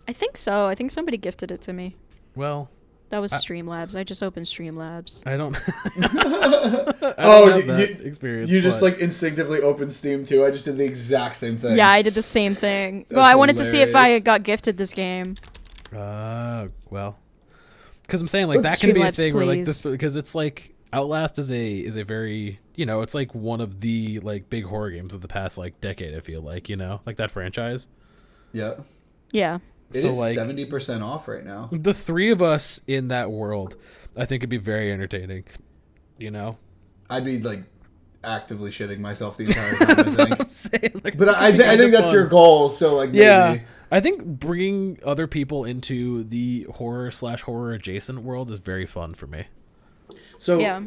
I think so. I think somebody gifted it to me. Well, That was Streamlabs. I just opened Streamlabs. I don't. Oh, have that experience. You just but- like instinctively opened Steam too. I just did the exact same thing. Yeah, I did the same thing. Well, That's I wanted to see if I hilarious. got gifted this game. Well, because I'm saying like Let's that can be a Streamlabs, thing where like please. this because it's like Outlast is a very it's like one of the like big horror games of the past like decade. I feel like like that franchise. Yeah. Yeah. It So, is like- 70% off right now. The three of us in that world, I think, would be very entertaining. I'd be like actively shitting myself the entire time. I That's what think. I'm saying. Like, But it I could be think kinda that's fun. your goal. So like, maybe. Yeah, I think bringing other people into the horror/horror adjacent world is very fun for me. So, Yeah.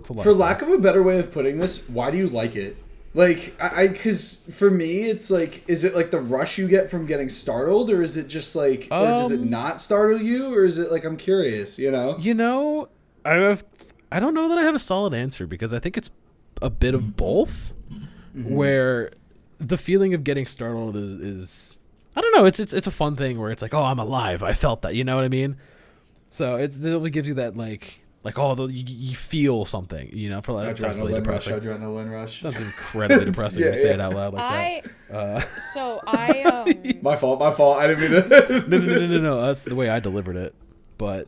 for lack of a better way of putting this, why do you like it? Like, because for me, it's like, is it like the rush you get from getting startled, or is it just like, or does it not startle you, or is it like, I'm curious, you know? You know, I don't know that I have a solid answer, because I think it's a bit of both, where the feeling of getting startled is I don't know, it's a fun thing where it's like, oh, I'm alive, I felt that, you know what I mean? So it really gives you that like you feel something, you know, for like that's really depressing. Adrenaline rush. That's incredibly depressing when you say it out loud like that. My fault. I didn't mean to. No. That's the way I delivered it. But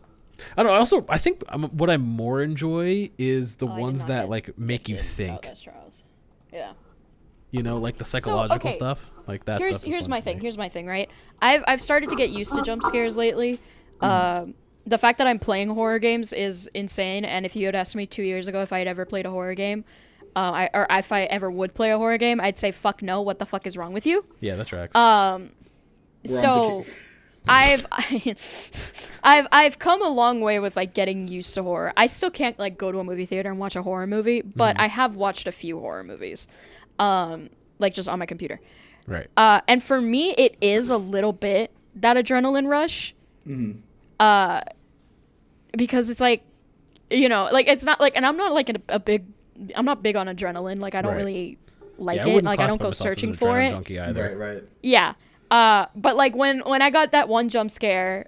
I don't know. I think what I more enjoy is the ones that like make you think. Yeah. You know, like the psychological stuff, like that. Here's my thing. Right. I've started to get used to jump scares lately. The fact that I'm playing horror games is insane. And if you had asked me 2 years ago if I had ever played a horror game, or if I ever would play a horror game, I'd say fuck no. What the fuck is wrong with you? Yeah, that tracks. So I've come a long way with like getting used to horror. I still can't like go to a movie theater and watch a horror movie, but I have watched a few horror movies, like just on my computer. Right. And for me, it is a little bit that adrenaline rush. Because it's like, you know, like it's not like, and I'm not like I'm not big on adrenaline. Like I don't really like it. Like I don't go searching for it. Right. Yeah. But like when I got that one jump scare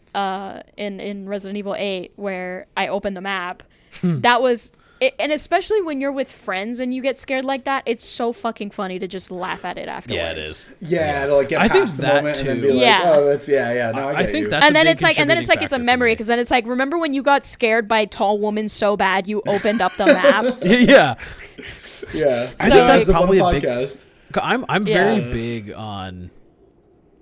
in Resident Evil 8 where I opened the map, that was it, and especially when you're with friends and you get scared like that, it's so fucking funny to just laugh at it afterwards. Yeah, it is. Yeah, to like get past the moment and then be like, oh, that's no, I get you. That's and then it's like it's a memory because then it's like, remember when you got scared by a tall woman so bad you opened up the map? Yeah. think I that's probably a big. I'm very big on.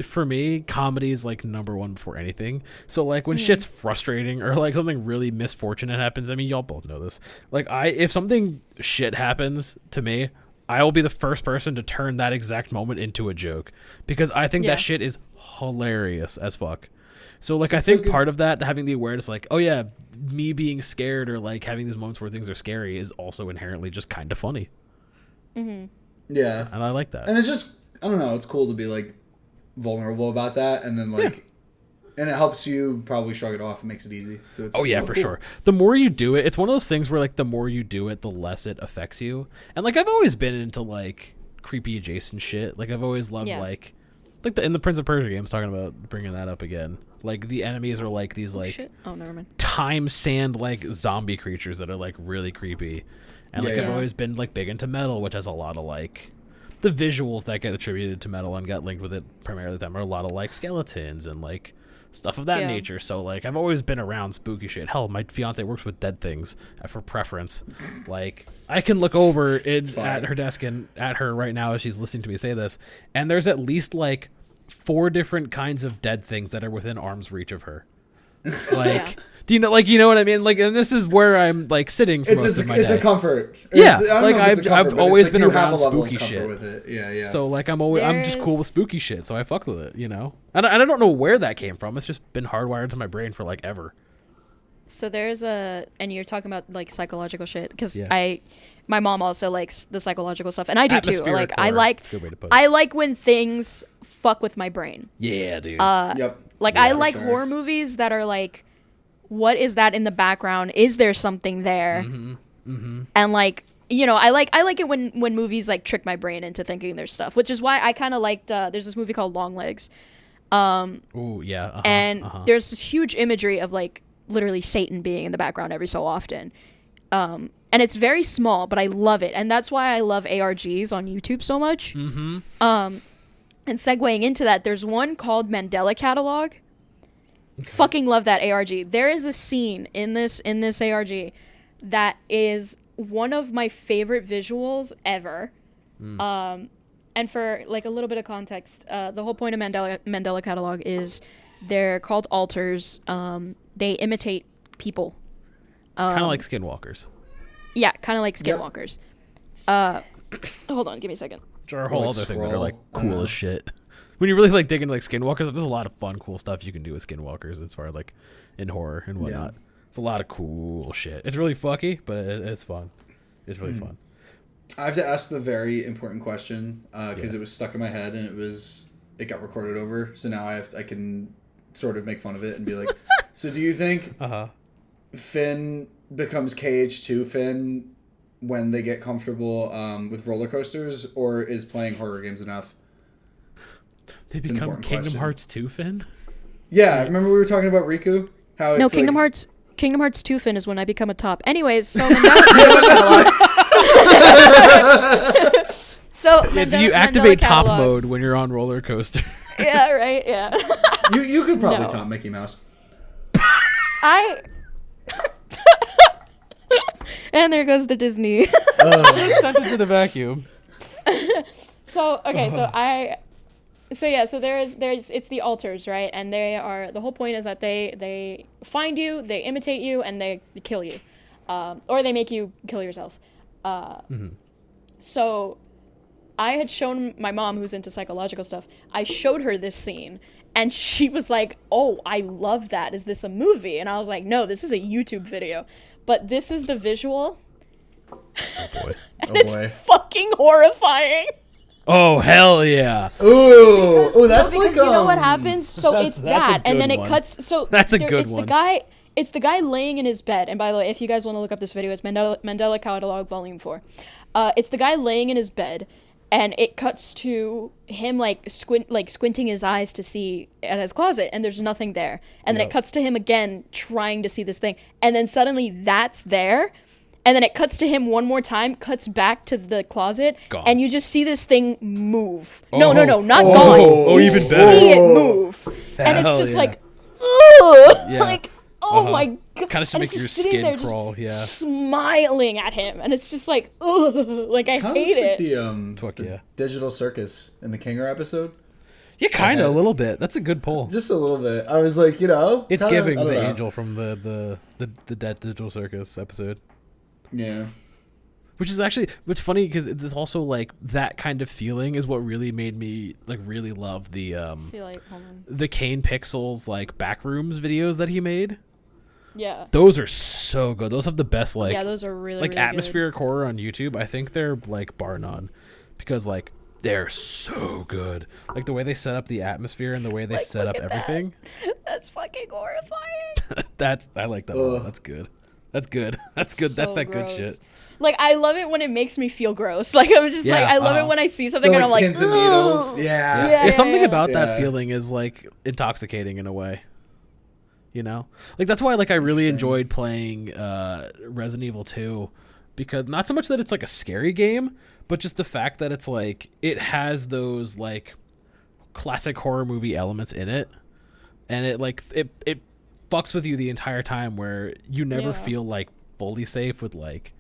For me, comedy is like number one before anything. So like when shit's frustrating or like something really misfortunate happens, I mean, y'all both know this. Like if something shit happens to me, I will be the first person to turn that exact moment into a joke because I think that shit is hilarious as fuck. So like I think part of that, having the awareness like, oh yeah, me being scared or like having these moments where things are scary is also inherently just kind of funny. Yeah. And I like that. And it's just, I don't know, it's cool to be like vulnerable about that, and then like and it helps you probably shrug it off and makes it easy. So it's for sure. The more you do it, it's one of those things where like the more you do it, the less it affects you. And like I've always been into like creepy adjacent shit. Like I've always loved like in the Prince of Persia games, talking about bringing that up again. Like the enemies are like these like never mind. time sand like zombie creatures that are like really creepy. And like I've always been like big into metal, which has a lot of like the visuals that get attributed to metal and got linked with it primarily them are a lot of like skeletons and like stuff of that nature. So like I've always been around spooky shit. Hell, my fiance works with dead things for preference. Like I can look over at her desk and at her right now as she's listening to me say this, and there's at least like 4 different kinds of dead things that are within arm's reach of her. Like do you know, like, you know what I mean? Like, and this is where I'm like sitting for most of my day. It's a comfort. Yeah, like I've always been around spooky shit. With it. Yeah. So like I'm just cool with spooky shit. So I fucked with it, you know. And I don't know where that came from. It's just been hardwired into my brain for like ever. So and you're talking about like psychological shit because my mom also likes the psychological stuff, and I do too. Like horror. I like when things fuck with my brain. Yeah, dude. Like I like horror movies that are like, what is that in the background? Is there something there? And like, you know, I like it when movies like trick my brain into thinking there's stuff, which is why I kind of liked. There's this movie called Long Legs. And there's this huge imagery of like literally Satan being in the background every so often. And it's very small, but I love it, and that's why I love ARGs on YouTube so much. And segueing into that, there's one called Mandela Catalog. Fucking love that ARG. There is a scene in this ARG that is one of my favorite visuals ever. And for like a little bit of context, the whole point of Mandela Catalog is they're called alters. They imitate people. Kind of like skinwalkers. Yeah, kind of like skinwalkers. Hold on, give me a second. Which are a whole other thing that are like cool as shit. when you really like dig into like skinwalkers, there's a lot of fun, cool stuff you can do with skinwalkers as far as like in horror and whatnot. It's a lot of cool shit. It's really fucky, but it's fun. It's really fun. I have to ask the very important question because it was stuck in my head and it got recorded over. So now I can sort of make fun of it and be like, so do you think Finn becomes KH2 Finn when they get comfortable with roller coasters, or is playing horror games enough? They become Kingdom Hearts 2 Finn? Yeah, remember we were talking about Riku? How No, Kingdom Hearts 2 Finn is when I become a top. Anyways, so do you activate top mode when you're on roller coaster? Yeah, right. Yeah. You could probably top Mickey Mouse. And there goes the Disney. Sentence in a vacuum. So there's it's the altars, right? And the whole point is that they find you, they imitate you, and they kill you, or they make you kill yourself. So I had shown my mom, who's into psychological stuff, I showed her this scene, and she was like, "Oh, I love that. Is this a movie?" And I was like, "No, this is a YouTube video." But this is the visual. Oh boy. It's fucking horrifying. Oh hell yeah! Ooh, that's like you know what happens. So it's that, and then one. it cuts. So that's a good one. It's the guy laying in his bed. And by the way, if you guys want to look up this video, it's Mandela Catalog Volume 4. It's the guy laying in his bed, and it cuts to him squinting his eyes to see at his closet, and there's nothing there. And then it cuts to him again trying to see this thing, and then suddenly that's there. And then it cuts to him one more time, cuts back to the closet, and you just see this thing move. No, not gone. Oh, you even see better. it move. And it's just like, ugh! Like, oh my god. Kind of should make your skin crawl, smiling at him. And it's just like, ugh. Like, I hate it. The Digital Circus in the Kinger episode. Yeah, kind of, a little bit. That's a good pull. Just a little bit. I was like, It's giving the angel from the Dead Digital Circus episode. Yeah. Which is actually, what's funny, because it's also, like, that kind of feeling is what really made me, like, really love the Kane Pixels, like, Backrooms videos that he made. Yeah. Those are so good. Those have the best, like... Yeah, those are really, like, really atmospheric horror on YouTube. I think they're, like, bar none. Because, like, they're so good. Like, the way they set up the atmosphere and the way they set up everything. That's fucking horrifying. I like that a lot. That's good. That's good. That's good. So That's that gross. good shit. Like, I love it when it makes me feel gross. Like, I'm just I love it when I see something and I'm like, pins and needles. Yeah. Something about that feeling is, like, intoxicating in a way. You know? Like, that's why, like, I really enjoyed playing Resident Evil 2. Because not so much that it's, like, a scary game, but just the fact that it's, like, it has those, like, classic horror movie elements in it. And it, like, it fucks with you the entire time, where you never feel like fully safe with like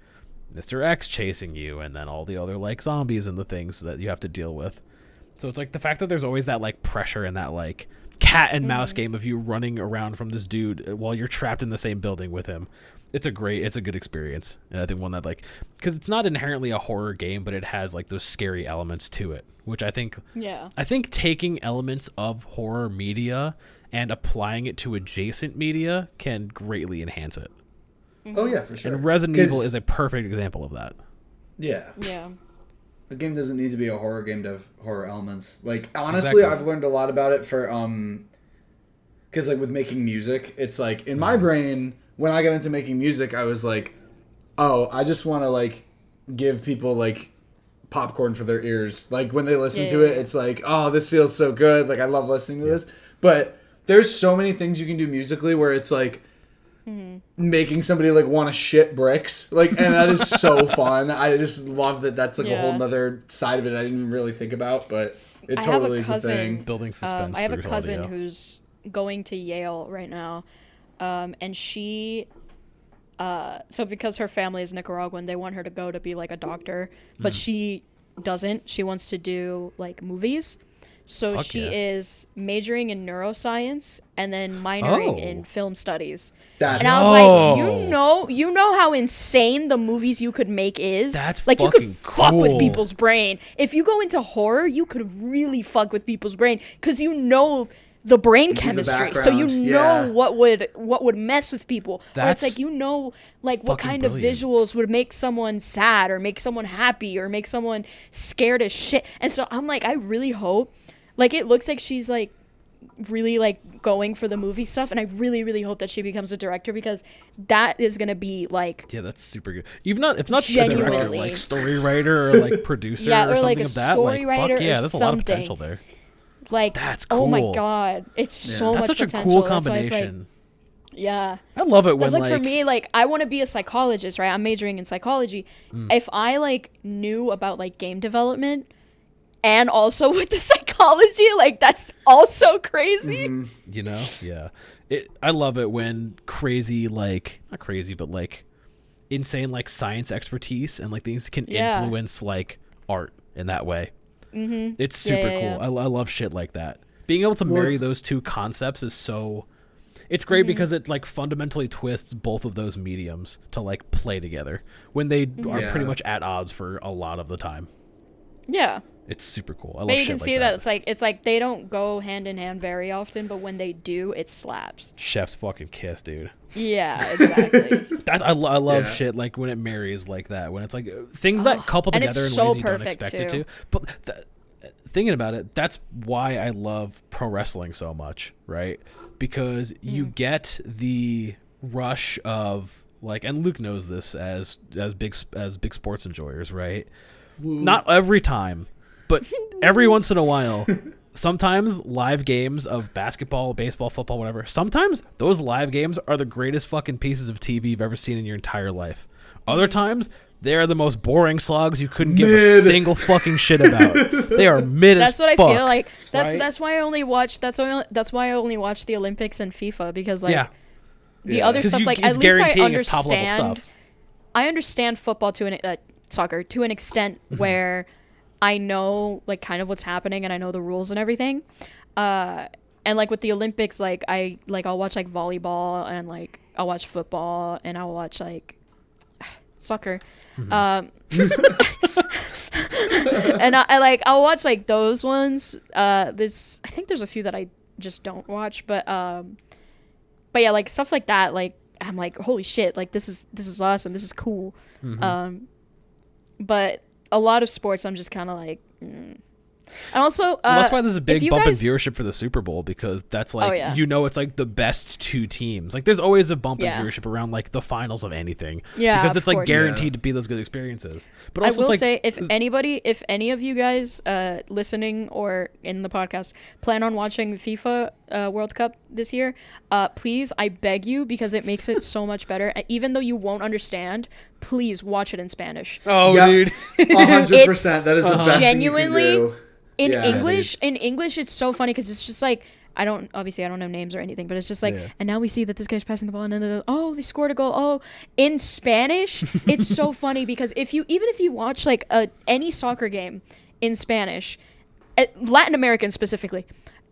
Mr. X chasing you and then all the other like zombies and the things that you have to deal with. So it's like the fact that there's always that like pressure and that like cat and mouse game of you running around from this dude while you're trapped in the same building with him. It's a good experience. And I think one that like, because it's not inherently a horror game, but it has like those scary elements to it, which I think taking elements of horror media and applying it to adjacent media can greatly enhance it. Oh yeah, for sure. And Resident Evil is a perfect example of that. Yeah. Yeah. A game doesn't need to be a horror game to have horror elements. Like, honestly, I've learned a lot about it for because like with making music, it's like in my brain when I got into making music, I was like, oh, I just want to like give people like popcorn for their ears. Like when they listen to it, it's like, oh, this feels so good. Like I love listening to this. But there's so many things you can do musically where it's like making somebody like want to shit bricks. Like, and that is so fun. I just love that. That's like a whole nother side of it I didn't really think about, but it totally is a thing. Building suspense. I have a through cousin audio. who's going to Yale right now, and she. So because her family is Nicaraguan, they want her to go to be like a doctor, but she doesn't. She wants to do like movies. So Fuck she yeah. is majoring in neuroscience and then minoring Oh. in film studies. That's And I was Oh. like, you know how insane the movies you could make is? That's like you could fucking fuck with cool. people's brain. If you go into horror, you could really fuck with people's brain because you know the brain do the chemistry. So you background, know yeah. what would mess with people. Or it's That's like you know like what fucking kind of brilliant. visuals would make someone sad or make someone happy or make someone scared as shit. And so I'm like, I really hope, like it looks like she's like really like going for the movie stuff, and I really hope that she becomes a director because that is gonna be like Yeah, that's super good. Even not if not just a director, Genuinely. like story writer or like producer Yeah, or or, something like, a of that. story Like writer fuck yeah, or there's a lot of something. potential there. like That's oh my cool. god, it's so That's much such a potential. cool That's why it's like, combination. yeah. I love it when Because like for me, like I want to be a psychologist, right? I'm majoring in psychology. If I like knew about like game development and also with the psychology, like that's also crazy. you know, yeah. I love it when crazy, like not crazy, but like insane, like science expertise and like things can Yeah. influence like art in that way. Mm-hmm. It's super yeah. cool. I love shit like that. Being able to marry it's- those two concepts is so. It's great because it like fundamentally twists both of those mediums to like play together when they are Yeah. pretty much at odds for a lot of the time. Yeah. It's super cool. I love But you shit can like see that. it's like they don't go hand in hand very often, but when they do, it slaps. Chef's fucking kiss, dude. Yeah, exactly. I love Yeah. shit like when it marries like that. When it's like things that couple and it's together in so ways you don't perfect, expect it too. to. But thinking about it, that's why I love pro wrestling so much, right? Because you get the rush of like, and Luke knows this as big sports enjoyers, right? Not every time, but every once in a while. Sometimes live games of basketball, baseball, football, whatever. Sometimes those live games are the greatest fucking pieces of TV you've ever seen in your entire life. Other times, they are the most boring slogs you couldn't give a Mid. single fucking shit about. They are mid That's as what I fuck. feel like. right? That's why I only watch. That's why I only watch the Olympics and FIFA because like Yeah. the Yeah. other 'Cause stuff, you- like it's at least I guaranteeing it's top level understand. stuff. I understand football to an soccer to an extent where I know like kind of what's happening and I know the rules and everything. And like with the Olympics, like I'll watch like volleyball and like I'll watch football and I'll watch like soccer. And I'll watch like those ones. I think there's a few that I just don't watch, but yeah, like stuff like that, like I'm like, holy shit, like this is awesome, this is cool. But a lot of sports I'm just kind of like And also Well, that's why there's a if big you bump guys- in viewership for the Super Bowl because that's like yeah. you know it's like the best two teams. Like there's always a bump Yeah. in viewership around like the finals of anything. Yeah, because of it's like course. guaranteed Yeah. to be those good experiences. But I also will it's like say if any of you guys listening or in the podcast plan on watching FIFA World Cup this year, please, I beg you, because it makes it so much better. Even though you won't understand, please watch it in Spanish. oh Yeah. dude. 100%. That is the best Genuinely, thing you can do. In Yeah, English, it's so funny because it's just like I don't know names or anything, but it's just like, Yeah. and now we see that this guy's passing the ball, and then oh, they scored a goal. Oh, in Spanish, it's so funny because if you watch like any soccer game in Spanish, Latin American specifically,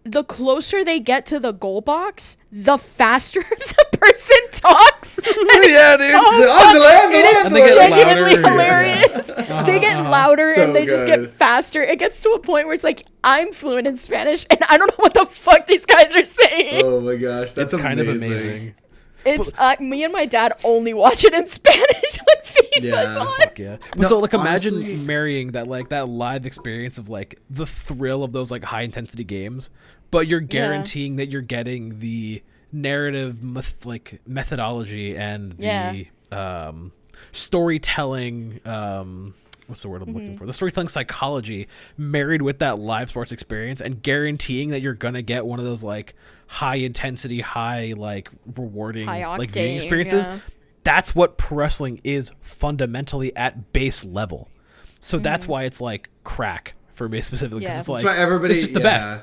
the closer they get to the goal box, the faster the person talks. Yeah, dude. It And they is get genuinely louder. hilarious. They get louder So and they just get good. faster. It gets to a point where it's like I'm fluent in Spanish and I don't know what the fuck these guys are saying. Oh my gosh, that's It's kind of amazing. It's me and my dad only watch it in Spanish when FIFA's Yeah. on. Fuck yeah. No, So like imagine honestly- marrying that like that live experience of like the thrill of those like high intensity games, but you're guaranteeing that you're getting the narrative methodology and the storytelling what's the word I'm looking for? The storytelling psychology married with that live sports experience and guaranteeing that you're gonna get one of those like high intensity, high like rewarding High like viewing octane, experiences. yeah. That's what pro wrestling is fundamentally at base level. So that's why it's like crack for me specifically because Yeah. it's like That's why everybody. it's just the yeah. best.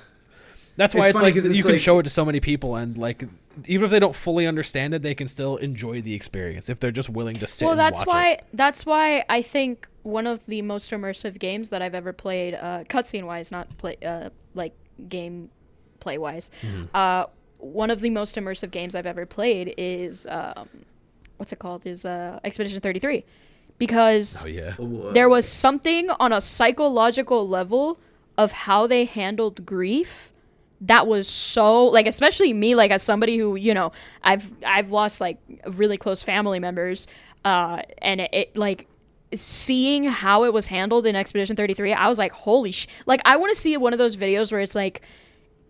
That's why it's funny like 'cause you it's can like- show it to so many people, and like even if they don't fully understand it, they can still enjoy the experience if they're just willing to sit. Well, and that's watch why it. that's why I think one of the most immersive games that I've ever played, cutscene wise, not like game play wise. One of the most immersive games I've ever played is what's it called? Is Expedition 33, because Oh yeah. there was something on a psychological level of how they handled grief that was so, like, especially me, like, as somebody who, you know, I've lost like really close family members, and it like seeing how it was handled in Expedition 33, I was like, holy like, I want to see one of those videos where it's like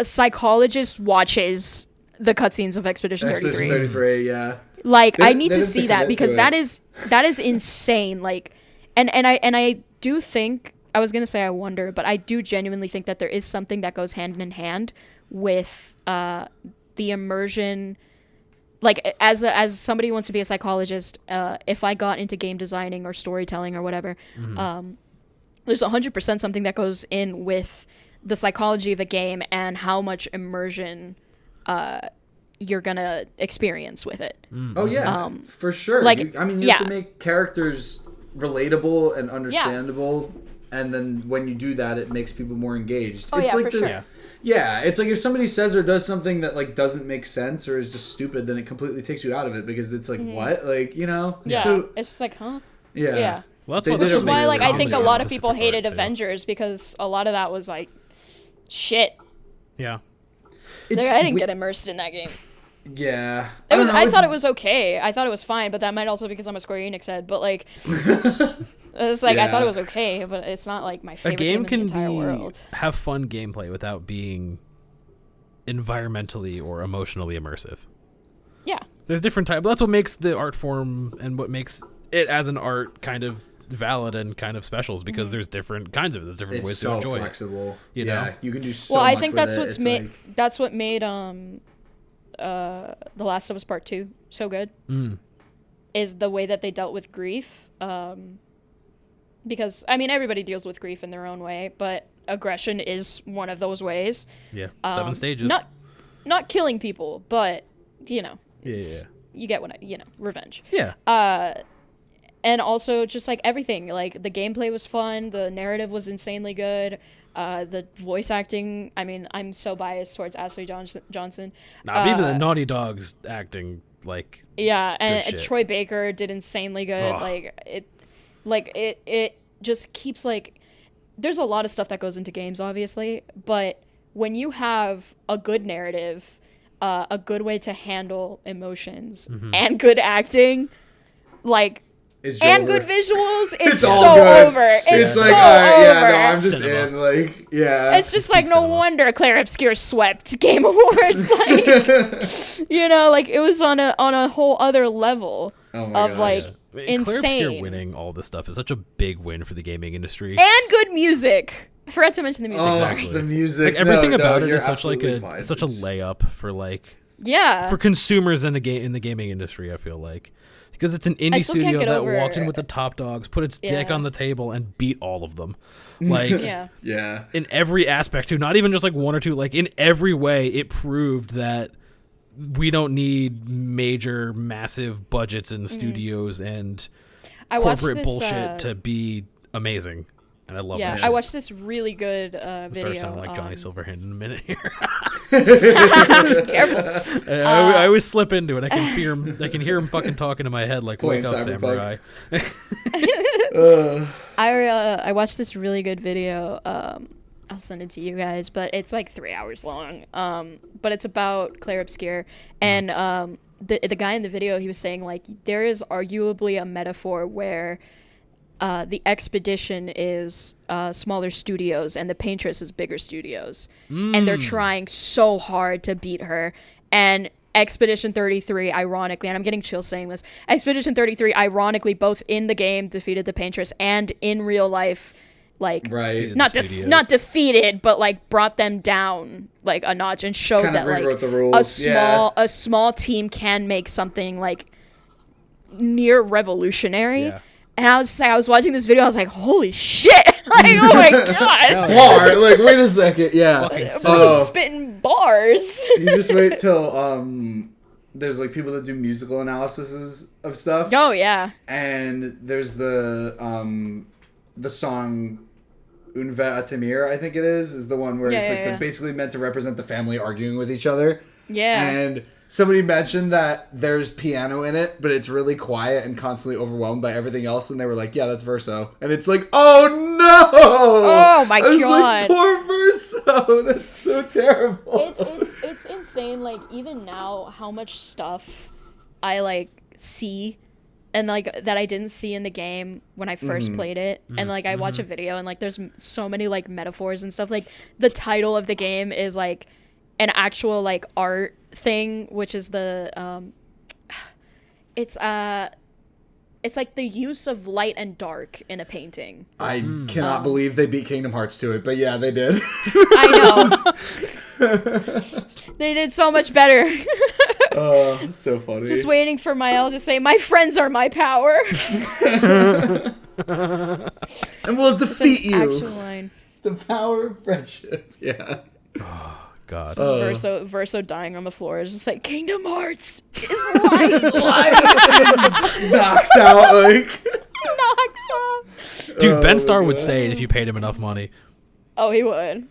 a psychologist watches the cutscenes of Expedition 33. Expedition 33, yeah. Like, I need they to didn't see commit that, because to that is insane. Like, and I do think, I was gonna say I wonder, but I do genuinely think that there is something that goes hand in hand with the immersion. Like, as somebody who wants to be a psychologist, if I got into game designing or storytelling or whatever, there's 100% something that goes in with the psychology of a game and how much immersion you're gonna experience with it. Oh yeah, for sure. like, You have yeah. to make characters relatable and understandable, and then when you do that, it makes people more engaged. Oh, it's yeah, like for sure. Yeah, it's like if somebody says or does something that like doesn't make sense or is just stupid, then it completely takes you out of it, because it's like what, like, you know? Yeah, So, it's just like, huh? yeah. Well, that's They why did this it is makes Why, like, I think a comedy lot of specific people art, hated too. Avengers because a lot of that was like shit. Yeah. Like, I didn't get immersed in that game. Yeah. It was. don't know, I it's- thought it was okay. I thought it was fine, but that might also be because I'm a Square Enix head. But like, it's like I thought it was okay, but it's not like my A favorite game game in the can entire be world. have fun gameplay without being environmentally or emotionally immersive. Yeah. There's different types. That's what makes the art form and what makes it as an art kind of valid and kind of special, is because there's different kinds of it. There's different It's ways so to enjoy it. flexible. You yeah, know? you can do so Well, much I think with that's it. what's It's made like- that's what made The Last of Us Part 2 so good. Is the way that they dealt with grief. Because I mean, everybody deals with grief in their own way, but aggression is one of those ways. Yeah. 7 stages. Not killing people, but you know, Yeah. you get what revenge. Yeah. And also just like everything, like the gameplay was fun, the narrative was insanely good, the voice acting. I mean, I'm so biased towards Ashley Johnson. Nah, but even the Naughty Dog's acting, like, Yeah, and shit. Troy Baker did insanely good. Ugh. It just keeps like, there's a lot of stuff that goes into games, obviously, but when you have a good narrative, a good way to handle emotions, and good acting, like, It's and over. good visuals, it's all so good. over. It's like, so all right, over. yeah, no, I'm just Cinema. in, like, yeah. It's just like, no cinema. wonder Claire Obscure swept Game Awards. Like, you know, like, it was on a whole other level Oh my of gosh. like I mean, Claire Obscure insane winning all this stuff is such a big win for the gaming industry. and good music. I forgot to mention the music. Oh, Exactly. the music. Like, everything no, about it you're is such like absolutely fine. such a It's- layup for like Yeah. for consumers in the gaming industry. I feel like, because it's an indie still can't studio get that over- walked in with the top dogs, put its dick Yeah. on the table, and beat all of them. Like, Yeah. Yeah. in every aspect too, not even just like one or two. Like, in every way, it proved that we don't need major, massive budgets in studios and I watched corporate this, bullshit to be amazing. And I love Yeah, that. I watched this really good Start video. sounding like Johnny Silverhand in a minute here. Careful. I always slip into it. I can hear him. I can hear him fucking talking in my head like, Playing "Wake up, Cyberpunk. samurai." I watched this really good video. I'll send it to you guys, but it's like 3 hours long. But it's about Claire Obscure, and the guy in the video, he was saying like there is arguably a metaphor where the expedition is smaller studios and the paintress is bigger studios, and they're trying so hard to beat her. And Expedition 33, ironically, and I'm getting chills saying this, Expedition 33, ironically, both in the game defeated the paintress and in real life, like, Right. not Studios. not defeated, but like brought them down like a notch and showed Kind of that like rewrote the rules, a small team can make something like near revolutionary. Yeah. And I was watching this video, I was like, holy shit. oh my god. Bar. Like, wait a second. Yeah. Fucking Everybody's spitting bars. You just wait till there's like people that do musical analyses of stuff. Oh yeah. And there's the song Unve Atemir, I think it is the one where it's like they're basically meant to represent the family arguing with each other. Yeah. And somebody mentioned that there's piano in it, but it's really quiet and constantly overwhelmed by everything else. And they were like, yeah, that's Verso. And it's like, oh no! Oh my I was god. like, poor Verso. That's so terrible. It's insane, like, even now, how much stuff I, like, see and, like, that I didn't see in the game when I first played it. And, like, I watch a video and, like, there's so many, like, metaphors and stuff. Like, the title of the game is, like, an actual, like, art thing, which is the it's like the use of light and dark in a painting. I cannot believe they beat Kingdom Hearts to it, but yeah, they did. I know. They did so much better. Oh, so funny. Just waiting for Mael to say, my friends are my power. And we'll defeat you. Actual line. The power of friendship. Yeah. God. Verso dying on the floor is just like, Kingdom Hearts is life. Knocks out, like. Knocks off. Dude, Ben Starr would say it if you paid him enough money. Oh, he would.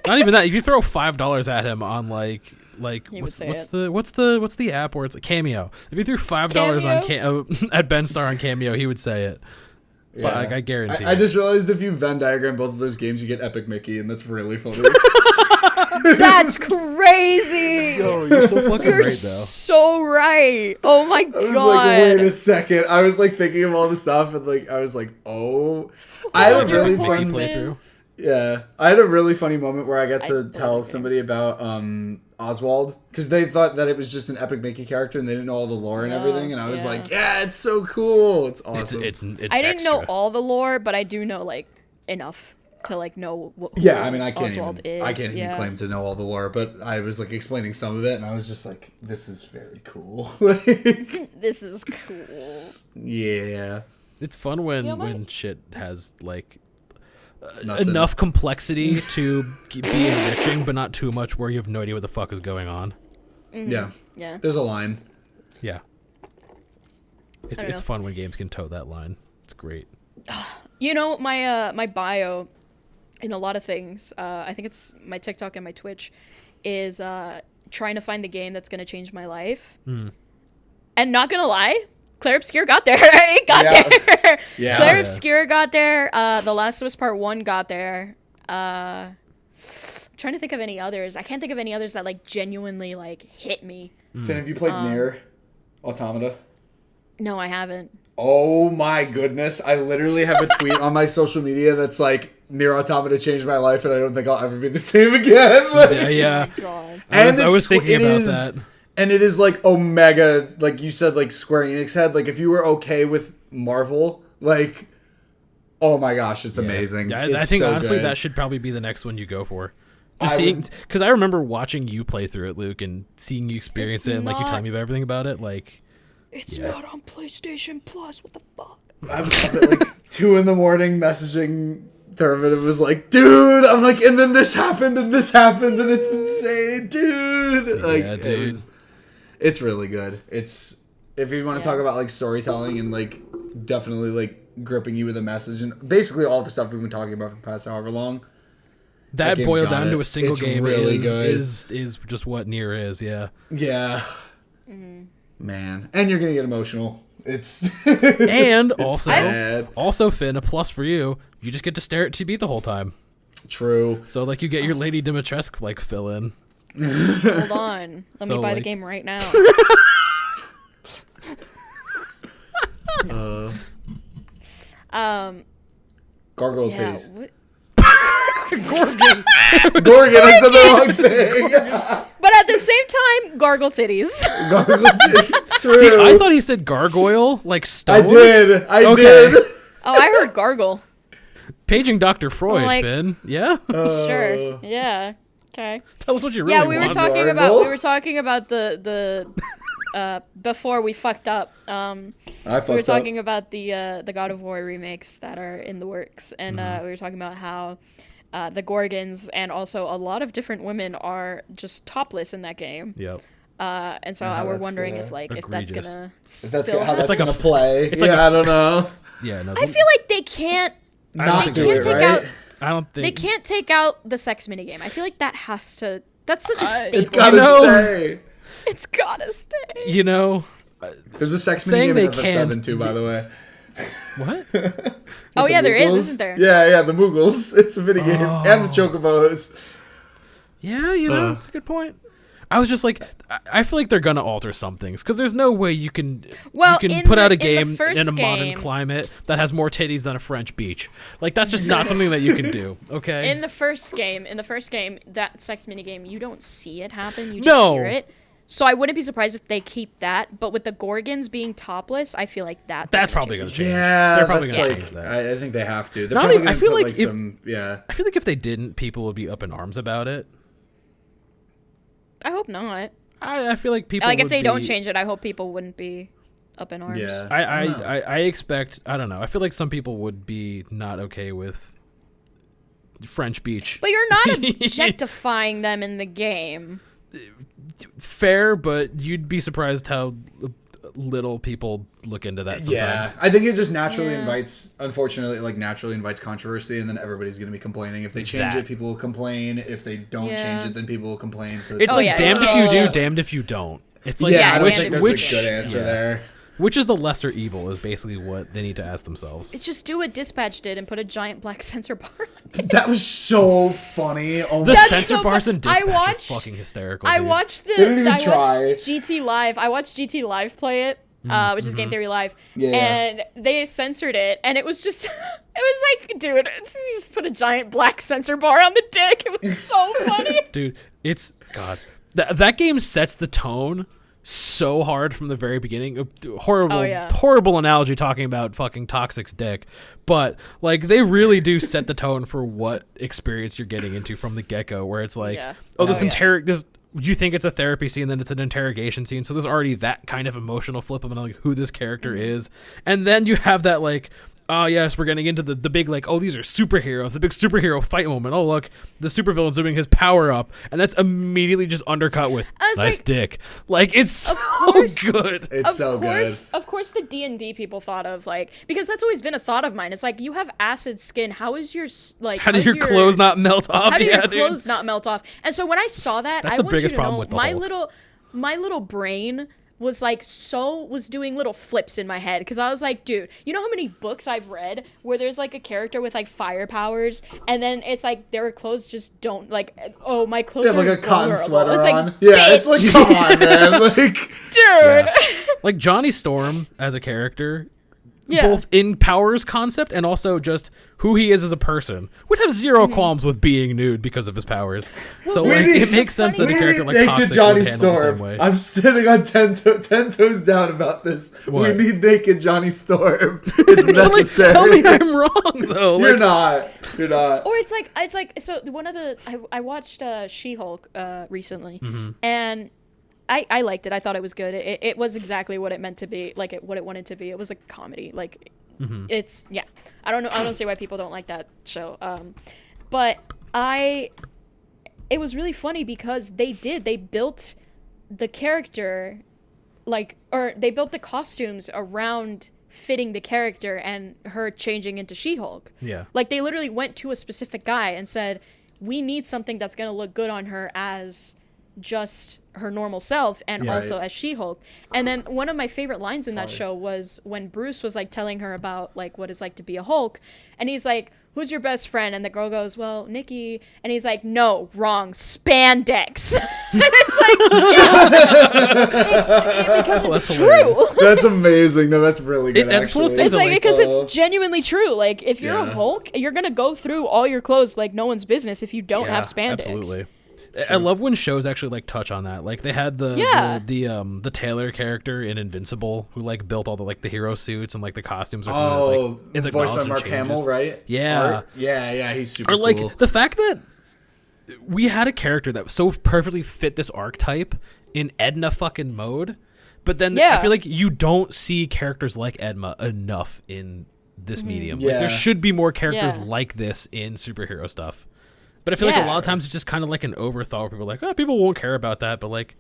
Not even that. If you throw $5 at him on like He would what's say the app where it's a Cameo? If you threw $5 on at Ben Starr on Cameo, he would say it. Yeah. But, like, I guarantee. I just realized if you Venn diagram both of those games, you get Epic Mickey, and that's really funny. That's crazy. Yo, you're so fucking You're right though. so right. Oh my I was god. like, wait a second. I was like thinking of all the stuff, and like I was like, oh. I had a really fun playthrough. Yeah, I had a really funny moment where I got to tell somebody about Oswald, because they thought that it was just an Epic Mickey character and they didn't know all the lore and everything, and I was like, yeah, it's so cool. It's awesome. It's I didn't know all the lore, but I do know like enough to like know who yeah, I mean, I can't Oswald even, is. I can't even claim to know all the lore, but I was like explaining some of it, and I was just like, this is very cool. This is cool. Yeah. It's fun when You know, when shit has like Nuts enough complexity to be enriching, but not too much where you have no idea what the fuck is going on. Yeah. Yeah. There's a line. Yeah. It's I don't know. fun when games can toe that line. It's great. You know, my my bio in a lot of things, I think it's my TikTok and my Twitch, is trying to find the game that's gonna change my life. And not gonna lie, Claire Obscure got there. It got there. Yeah. Claire Obscure got there. The Last of Us Part 1 got there. I'm trying to think of any others. I can't think of any others that like genuinely like hit me. Finn, have you played Nier Automata? No, I haven't. Oh my goodness. I literally have a tweet on my social media that's like, Nier Automata changed my life and I don't think I'll ever be the same again. Like, Yeah. God. I was thinking about that. And it is like Omega, like you said, like Square Enix had. Like if you were okay with Marvel, like, oh my gosh, it's amazing. I think so honestly good. that should probably be the next one you go for. Just seeing, because I remember watching you play through it, Luke, and seeing you experience it, and like you telling me about everything about it, like. It's not on PlayStation Plus. What the fuck? I'm up at like 2 a.m. messaging Thurman. It was like, dude, I'm like, and then this happened, and it's insane, dude. Like, Yeah, dude. It's really good. It's, if you want to talk about like storytelling and like definitely like gripping you with a message and basically all the stuff we've been talking about for the past however long. That game's boiled got down it. to a single It's game really good. is just what Nier is, yeah. Yeah. Man. And you're going to get emotional. It's And it's also, sad. Finn, a plus for you, you just get to stare at TV the whole time. True. So like you get your Lady Dimitrescu like fill in. Hold on. Let me So, buy the like- game right now. Gargoyle Yeah. titties. Gorgon. Gorgon, I said the wrong thing. But at the same time, gargle titties. Gargoyle titties. True. See, I thought he said gargoyle, like stone. I did. I Okay. did. Oh, I heard gargle. Paging Dr. Freud, like- Finn. Yeah? Sure. Yeah. Okay. Tell us what you really Yeah, we were want. talking Gargle? about the before we fucked up. I We were talking about the God of War remakes that are in the works, and we were talking about how the Gorgons and also a lot of different women are just topless in that game. Yep. And so we're wondering if that's egregious. gonna how that's like gonna play. it's like I don't know. Yeah. No. I feel like they can't. Not They do can't it, take right? out. I don't think They can't take out the sex minigame. I feel like that has to. That's such a staple. It's gotta stay. It's gotta stay. You know. There's a sex Saying minigame they in FF7 can't too, by the way. What? Oh yeah, there is, Moogles. isn't there? Yeah, the Moogles. It's a minigame. And the Chocobos. Yeah, you know, it's a good point. I was just like, I feel like they're gonna alter some things because there's no way you can put out a game in a modern climate that has more titties than a French beach. Like that's just not something that you can do. Okay. In the first game, that sex minigame, you don't see it happen. You just hear it. So I wouldn't be surprised if they keep that. But with the Gorgons being topless, I feel like that's probably gonna change. Yeah, they're probably gonna like, change that. I think they have to. They're Not probably only- I gonna feel put, like if- I feel like if they didn't, people would be up in arms about it. I hope not. I feel like people Like if would they don't be- change it, I hope people wouldn't be up in arms. Yeah. I expect, I don't know. I feel like some people would be not okay with French beach. But you're not objectifying them in the game. Fair, but you'd be surprised how little people look into that sometimes. Yeah, I think it just naturally invites controversy, and then everybody's going to be complaining. If they change it, people will complain. If they don't change it, then people will complain. So It's damned if you do, damned if you don't. It's like, I don't think there's which a good answer there. Which is the lesser evil is basically what they need to ask themselves. It's just do what Dispatch did and put a giant black sensor bar. That was so funny. Oh The my sensor bars in Dispatch are fucking hysterical. I dude. watched They didn't even watched try. GT Live. I watched GT Live play it, which is Game Theory Live, Yeah. and they censored it, and it was just, it was like, dude, you just put a giant black sensor bar on the dick. It was so funny. Dude, it's God. That game sets the tone so hard from the very beginning. Horrible analogy talking about fucking Toxic's dick, but like they really do set the tone for what experience you're getting into from the get-go, where it's like, this you think it's a therapy scene, then it's an interrogation scene, so there's already that kind of emotional flip of like who this character is, and then you have that like, oh yes, we're getting into the big like, oh these are superheroes, the big superhero fight moment. Oh look, the supervillain's doing his power up, and that's immediately just undercut with nice dick. Like it's so good. It's so good. Of course, the D&D people thought of like, because that's always been a thought of mine. It's like, you have acid skin. How is your like? How do your clothes not melt off? How do your clothes not melt off? And so when I saw that, that's I the want you biggest to problem know with the Hulk. my little brain was doing little flips in my head, because I was like, dude, you know how many books I've read where there's like a character with like fire powers, and then it's like their clothes just don't like, oh my clothes They have are like a cotton vulnerable. sweater It's like, on. Yeah, it's like, come on, man. Like, dude. Yeah. Like Johnny Storm as a character, both in powers concept and also just who he is as a person, would have zero qualms with being nude because of his powers. So like it makes sense that a character like Toxic Johnny would handle Storm. the same way. I'm sitting on 10 toes down about this. What? We need naked Johnny Storm. It's necessary. Tell me I'm wrong though. You're not. Or it's like so one of the I watched She-Hulk recently, and I liked it. I thought it was good. It was exactly what it meant to be, like what it wanted to be. It was a comedy. Like it's I don't know. I don't see why people don't like that show. But it was really funny because they built the character they built the costumes around fitting the character and her changing into She-Hulk. Yeah. Like they literally went to a specific guy and said, we need something that's going to look good on her as just her normal self and also as She-Hulk. And then one of my favorite lines in that show was when Bruce was like telling her about like what it's like to be a Hulk, and he's like, who's your best friend? And the girl goes, well, Nikki. And he's like, no, wrong, spandex. And it's like, because it's true. hilarious. That's amazing. No, that's really good. That's one of those actually. things It's like, like, because it's genuinely true. Like, if you're a Yeah. Hulk, you're gonna go through all your clothes like no one's business if you don't have spandex. Absolutely. I love when shows actually like touch on that. Like they had the Taylor character in Invincible who like built all the like the hero suits and like the costumes. Is voiced by Mark Hamill, right? Yeah. Yeah, he's super Or like cool. the fact that we had a character that so perfectly fit this archetype in Edna fucking mode, But then I feel like you don't see characters like Edma enough in this medium. Like, there should be more characters like this in superhero stuff. But I feel like a lot of times it's just kind of like an overthought where people are like, oh, people won't care about that. But like,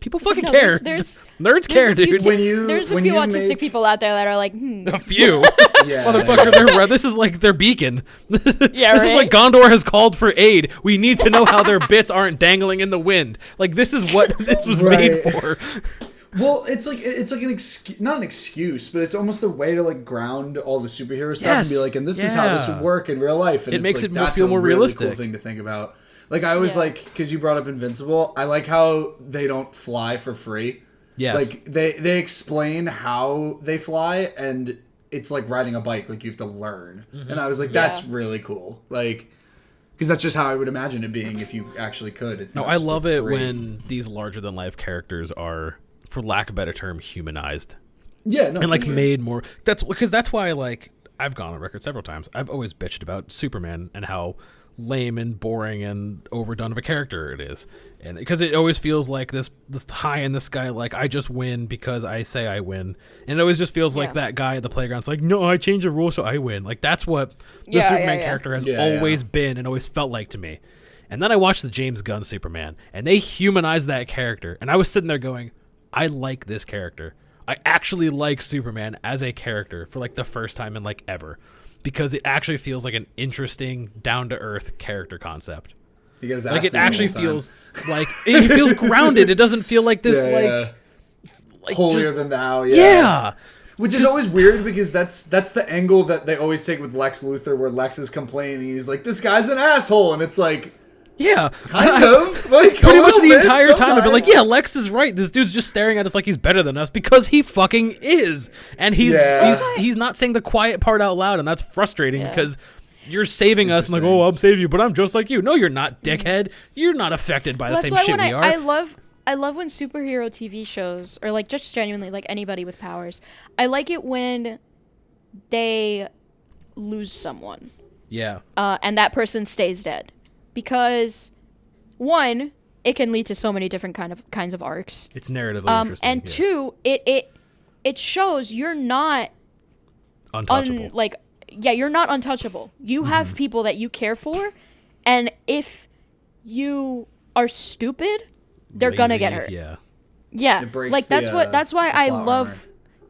people fucking care. Nerds care, dude. There's a few autistic people out there that are like, A few. Motherfucker, this is like their beacon. This is like Gondor has called for aid. We need to know how their bits aren't dangling in the wind. Like, this is what this was made for. Well, it's like an excuse, not an excuse, but it's almost a way to like ground all the superhero stuff and be like, and this is how this would work in real life. And it makes like, it feel more realistic. Cool thing to think about. Like, I was like, because you brought up Invincible, I like how they don't fly for free. Yes. Like, they explain how they fly, and it's like riding a bike. Like, you have to learn. Mm-hmm. And I was like, that's really cool. Like, because that's just how I would imagine it being if you actually could. It's not I love it when these larger-than-life characters are, for lack of a better term, humanized. Yeah, no, and like made more. That's why like I've gone on record several times. I've always bitched about Superman and how lame and boring and overdone of a character it is, and because it always feels like this high in the sky, like I just win because I say I win, and it always just feels like that guy at the playground's like, no, I changed the rule so I win. Like, that's what the Superman character has always been and always felt like to me. And then I watched the James Gunn Superman, and they humanized that character, and I was sitting there going, I like this character. I actually like Superman as a character for like the first time in like ever, because it actually feels like an interesting, down-to-earth character concept. Like, it actually feels like it feels grounded. It doesn't feel like this like holier than thou. Which is always weird, because that's the angle that they always take with Lex Luthor, where Lex is complaining. He's like, this guy's an asshole, and it's like, kind of. Like, pretty much the entire time I've been like, Lex is right. This dude's just staring at us like he's better than us, because he fucking is. And he's not saying the quiet part out loud, and that's frustrating because you're saving us and like, oh, I'll save you, but I'm just like you. No, you're not, dickhead. You're not affected by the same shit we are. I love when superhero TV shows, or like just genuinely like anybody with powers, I like it when they lose someone. Yeah. And that person stays dead. Because, one, it can lead to so many different kinds of arcs. It's narratively interesting. And two, it shows you're not untouchable. You're not untouchable. You have people that you care for, and if you are stupid, they're gonna get hurt. Yeah. Like, that's why I love armor.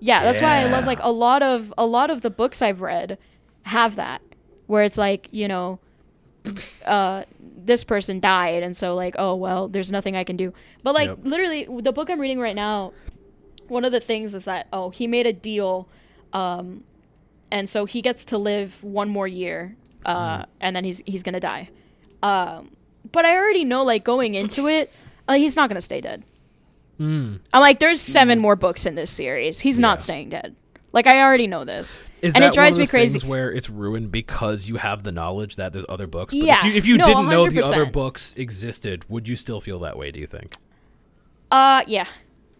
That's why I love like a lot of the books I've read have that, where it's like, you know, this person died, and so like, oh well, there's nothing I can do. But like literally the book I'm reading right now, one of the things is that he made a deal, and so he gets to live one more year, and then he's gonna die. But I already know, like, going into it, he's not gonna stay dead. I'm like, there's 7 more books in this series. He's not staying dead. Like, I already know this. And it drives me crazy. Things where it's ruined because you have the knowledge that there's other books? But if you didn't 100%. Know the other books existed, would you still feel that way, do you think? Yeah.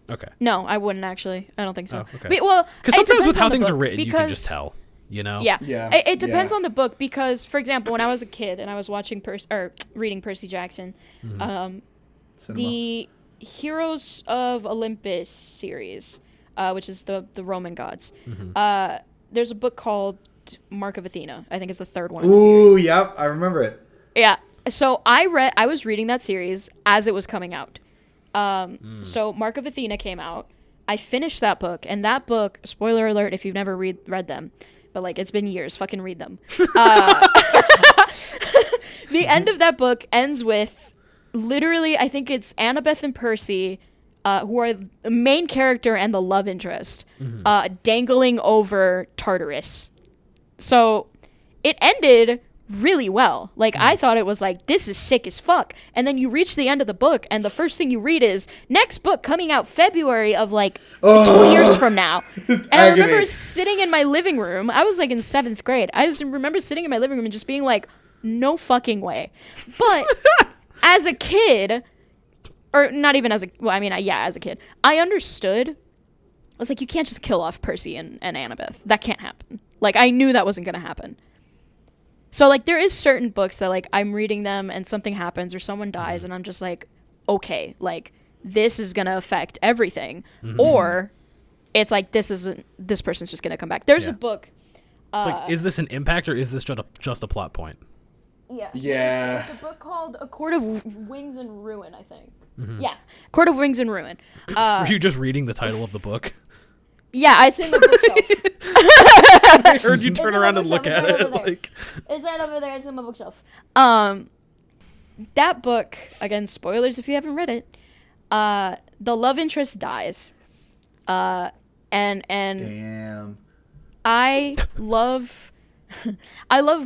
Okay. No, I wouldn't, actually. I don't think so. Oh, okay. Well, because sometimes with how things are written, you can just tell, you know? Yeah. It depends on the book, because, for example, when I was a kid and I was watching reading Percy Jackson, the Heroes of Olympus series, which is the Roman gods. There's a book called Mark of Athena. I think it's the 3rd one in the series. Ooh, yep, I remember it. Yeah. So I was reading that series as it was coming out. So Mark of Athena came out. I finished that book, and that book, spoiler alert if you've never read them, but like, it's been years, fucking read them. The end of that book ends with, literally, I think it's Annabeth and Percy, who are the main character and the love interest, dangling over Tartarus. So it ended really well. Like, I thought it was like, this is sick as fuck. And then you reach the end of the book, and the first thing you read is, next book coming out February of like 2 years from now. And I remember sitting in my living room. I was like in 7th grade. I just remember sitting in my living room and just being like, no fucking way. But as a kid, or not even as a, well, I mean, as a kid, I understood. I was like, you can't just kill off Percy and Annabeth. That can't happen. Like, I knew that wasn't going to happen. So, like, there is certain books that, like, I'm reading them and something happens or someone dies and I'm just like, okay, like, this is gonna affect everything, or it's like this person's just gonna come back. There's a book. Like, is this an impact or is this just a plot point? Yeah. Yeah. It's a book called A Court of Wings and Ruin, I think. Yeah, Court of Wings and Ruin. Were you just reading the title of the book? Yeah, it's in the bookshelf. I heard you turn around and look at it. Like, it's right over there. It's in my bookshelf. That book, again, spoilers if you haven't read it. The love interest dies. And Damn. I love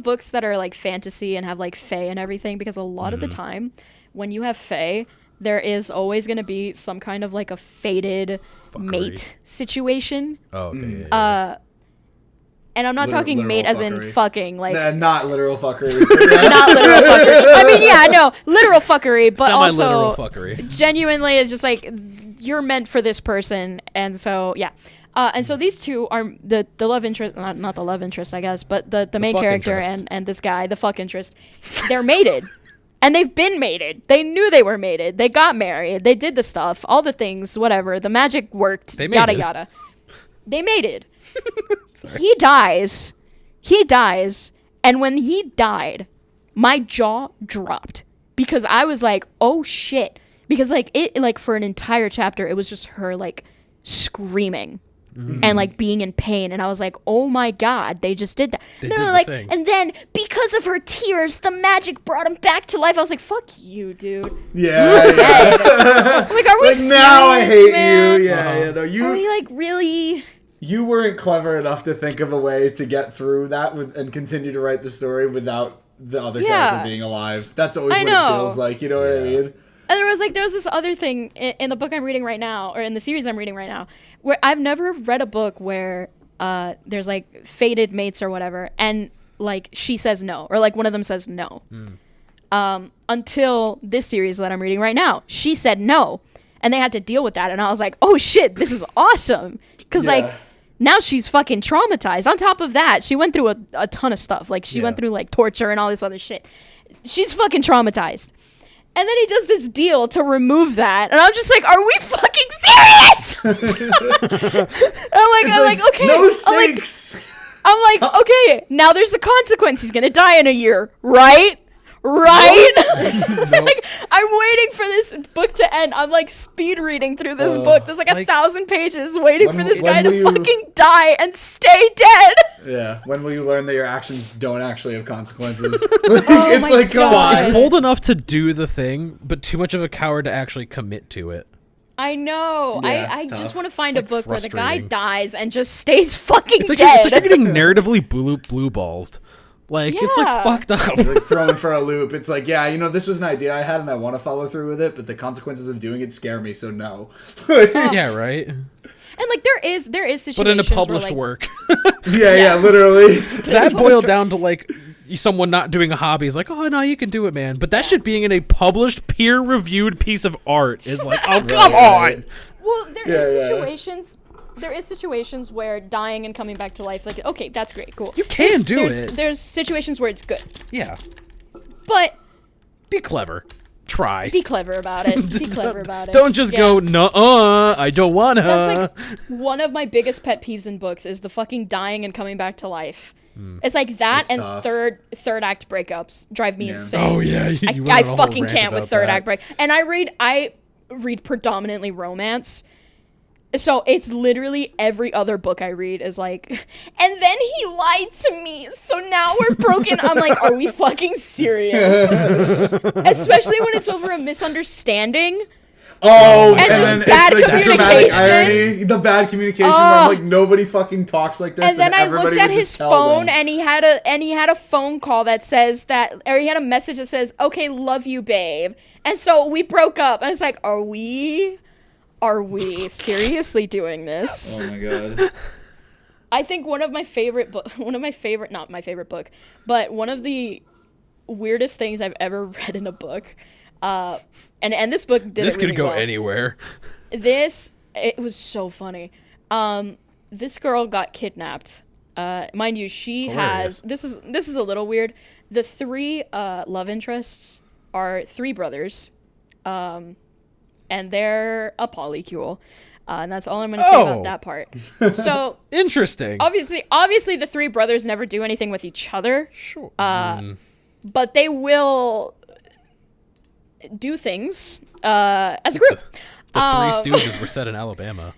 books that are like fantasy and have like fae and everything, because a lot of the time when you have fae, there is always going to be some kind of like a fated mate situation. oh, okay. Yeah. And I'm not talking mate as in fucking, like not literal fuckery. not literal fuckery. I mean, yeah, no, literal fuckery, but Semi-literal also fuckery. genuinely, it's just like you're meant for this person, and so yeah. And so these two are the love interest, not the love interest, I guess, but the main character and this guy, the fuck interest. They're mated. And they've been mated. They knew they were mated. They got married. They did the stuff, all the things, whatever. The magic worked, yada, yada. They mated. He dies. And when he died, my jaw dropped. Because I was like, oh, shit. Because, like, for an entire chapter, it was just her, like, screaming. And like being in pain, and I was like, "Oh my god, they just did that." They and did the like, thing. and then because of her tears, the magic brought him back to life. I was like, "Fuck you, dude." Yeah. Dead. Like, are we Like, serious, now I hate man? you. Yeah. No, Are we like really? You weren't clever enough to think of a way to get through that and continue to write the story without the other character being alive. That's always what it feels like. You know what I mean? And there was this other thing in the book I'm reading right now, or in the series I'm reading right now, where I've never read a book where there's like fated mates or whatever, and like she says no, or like one of them says no. Until this series that I'm reading right now, she said no, and they had to deal with that, and I was like, oh shit, this is awesome, because like now she's fucking traumatized. On top of that, she went through a ton of stuff, like she went through like torture and all this other shit. She's fucking traumatized. And then he does this deal to remove that, and I'm just like, "Are we fucking serious?" I'm like, okay, no stakes. I'm like, okay, now there's a consequence. He's gonna die in a year, right? Right? Like, I'm waiting for this book to end. I'm like speed reading through this book. There's like 1,000 pages waiting for this guy to fucking die and stay dead. Yeah. When will you learn that your actions don't actually have consequences? Oh It's my like, come God. on. Bold enough to do the thing, but too much of a coward to actually commit to it. I know. Yeah, I it's just tough. want to find It's, a book where the guy frustrating. dies and just stays fucking It's like dead. you're getting narratively blue ballsed. Like, it's like Yeah. fucked up. Like thrown for a loop. It's like, yeah, this was an idea I had and I want to follow through with it, but the consequences of doing it scare me, so no. Yeah, right. And like there is situations But in a where, published like, work. Yeah, literally. That boiled down to like someone not doing a hobby is like, oh no, you can do it, man. But that shit being in a published, peer-reviewed piece of art is like, oh come on. Well, there is situations where dying and coming back to life, like, okay, that's great, cool. You can do there's, it. There's situations where it's good, Yeah, but be clever. Try. be clever about it. Be clever about it. Don't just go, nuh-uh, I don't wanna. That's like one of my biggest pet peeves in books is the fucking dying and coming back to life. It's like that, It's and tough. third act breakups drive me insane. Oh yeah, you went I on a whole fucking rant can't with about third that. act break. And I read predominantly romance. So it's literally every other book I read is like, and then he lied to me, so now we're broken. I'm like, are we fucking serious? Especially when it's over a misunderstanding. Oh, And and then just bad it's like the dramatic communication. irony, the bad communication where I'm like, nobody fucking talks like this, And then I everybody looked at would his just tell phone, them. and he had a phone call that says that, or he had a message that says, "Okay, love you, babe." And so we broke up, and it's like, are we seriously doing this? Oh my god. I think one of the weirdest things I've ever read in a book, and this book did This it really could go well. anywhere. It was so funny. This girl got kidnapped. Mind you, she Hilarious. has this is a little weird. The three love interests are three brothers, and they're a polycule. And that's all I'm going to say about that part. So interesting. Obviously, the three brothers never do anything with each other. Sure. But they will do things as a group. The Three Stooges were set in Alabama.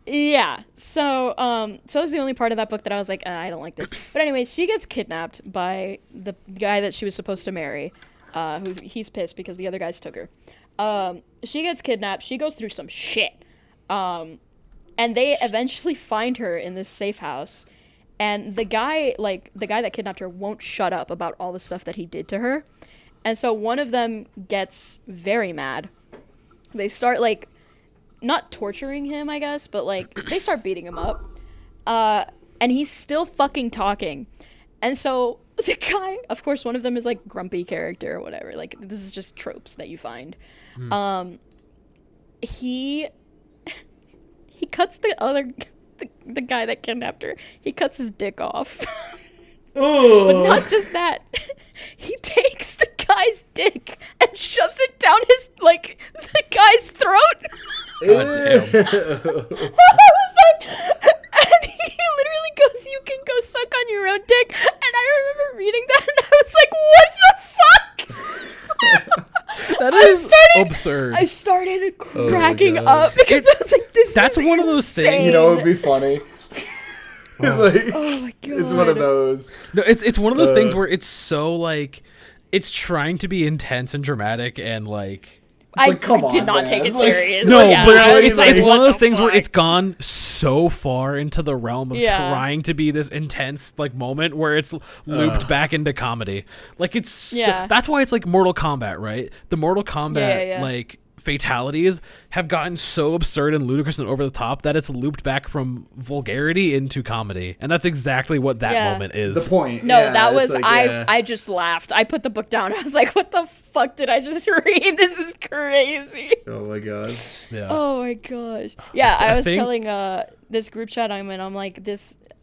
Yeah. So it was the only part of that book that I was like, I don't like this. But anyways, she gets kidnapped by the guy that she was supposed to marry. He's pissed because the other guys took her. She gets kidnapped. She goes through some shit. And they eventually find her in this safe house. And the guy that kidnapped her won't shut up about all the stuff that he did to her. And so one of them gets very mad. They start, like, not torturing him, I guess, but, like, they start beating him up. And he's still fucking talking. And so the guy, of course, one of them is, like, grumpy character or whatever. Like, this is just tropes that you find. He cuts the guy that kidnapped her. He cuts his dick off. But not just that. He takes the guy's dick and shoves it down the guy's throat. God damn. I was like, and he literally goes, "You can go suck on your own dick." And I remember reading that, and I was like, "What the fuck?" That is absurd. I started cracking up because I was like, That's one of those things. You know, it'd be funny. Like, oh my god. It's one of those. No, it's one of those things where it's so, like, it's trying to be intense and dramatic and, like... I come on, did not man. take it Like, serious. No, Yeah, but I was it's like, one of what those the things where fuck? it's gone so far into the realm of Yeah. trying to be this intense, like, moment where it's looped back into comedy. Like, it's... Yeah. That's why it's like Mortal Kombat, right? The Mortal Kombat, Yeah. like... fatalities have gotten so absurd and ludicrous and over the top that it's looped back from vulgarity into comedy, and that's exactly what that moment is. The point. No, yeah, that was like, I just laughed. I put the book down. I was like, "What the fuck did I just read? This is crazy." Oh my god. Yeah. Oh my gosh. Yeah, I I was think- telling this group chat I'm in. I'm like,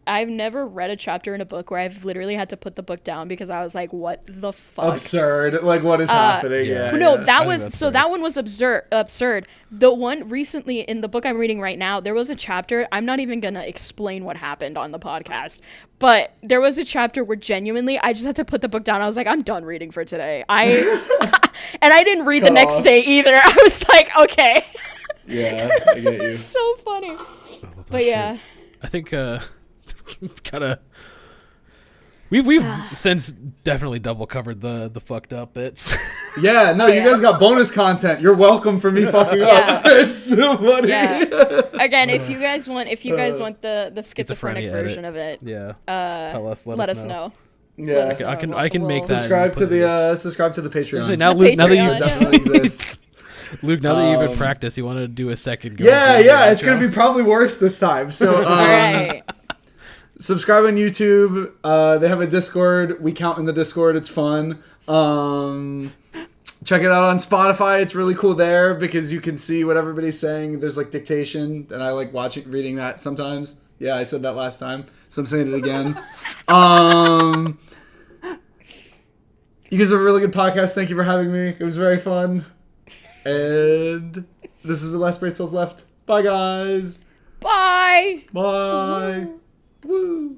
I've never read a chapter in a book where I've literally had to put the book down because I was like, "What the fuck?" Absurd. Like, what is happening? yeah. Yeah. No, yeah. that think was that's so. fair. That one was absurd. The one recently in the book I'm reading right now, there was a chapter. I'm not even gonna explain what happened on the podcast, but there was a chapter where genuinely I just had to put the book down. I was like, I'm done reading for today. And I didn't read the Cut next off. day either. I was like, okay. Yeah, I get you. It's so funny. But yeah. I think gotta we've since definitely double covered the fucked up bits. Yeah, no, you guys got bonus content. You're welcome for me fucking up. It's so funny. Yeah. Again, if you guys want the schizophrenic Schizophrenia version edit. of it, Yeah. Tell us. let us know. Yeah. Let us know. I can make that. Subscribe to the Patreon. Actually, now The Luke, now that Patreon, you definitely exists. Luke, now that you've been practiced, you want to do a second go? Yeah, it's gonna be probably worse this time. So, All right. subscribe on YouTube. They have a Discord. We count in the Discord. It's fun. Check it out on Spotify. It's really cool there because you can see what everybody's saying. There's like dictation, and I like reading that sometimes. Yeah, I said that last time, so I'm saying it again. You guys have a really good podcast. Thank you for having me. It was very fun. And this is the last brain cells left. Bye, guys. Bye. Bye. Woo.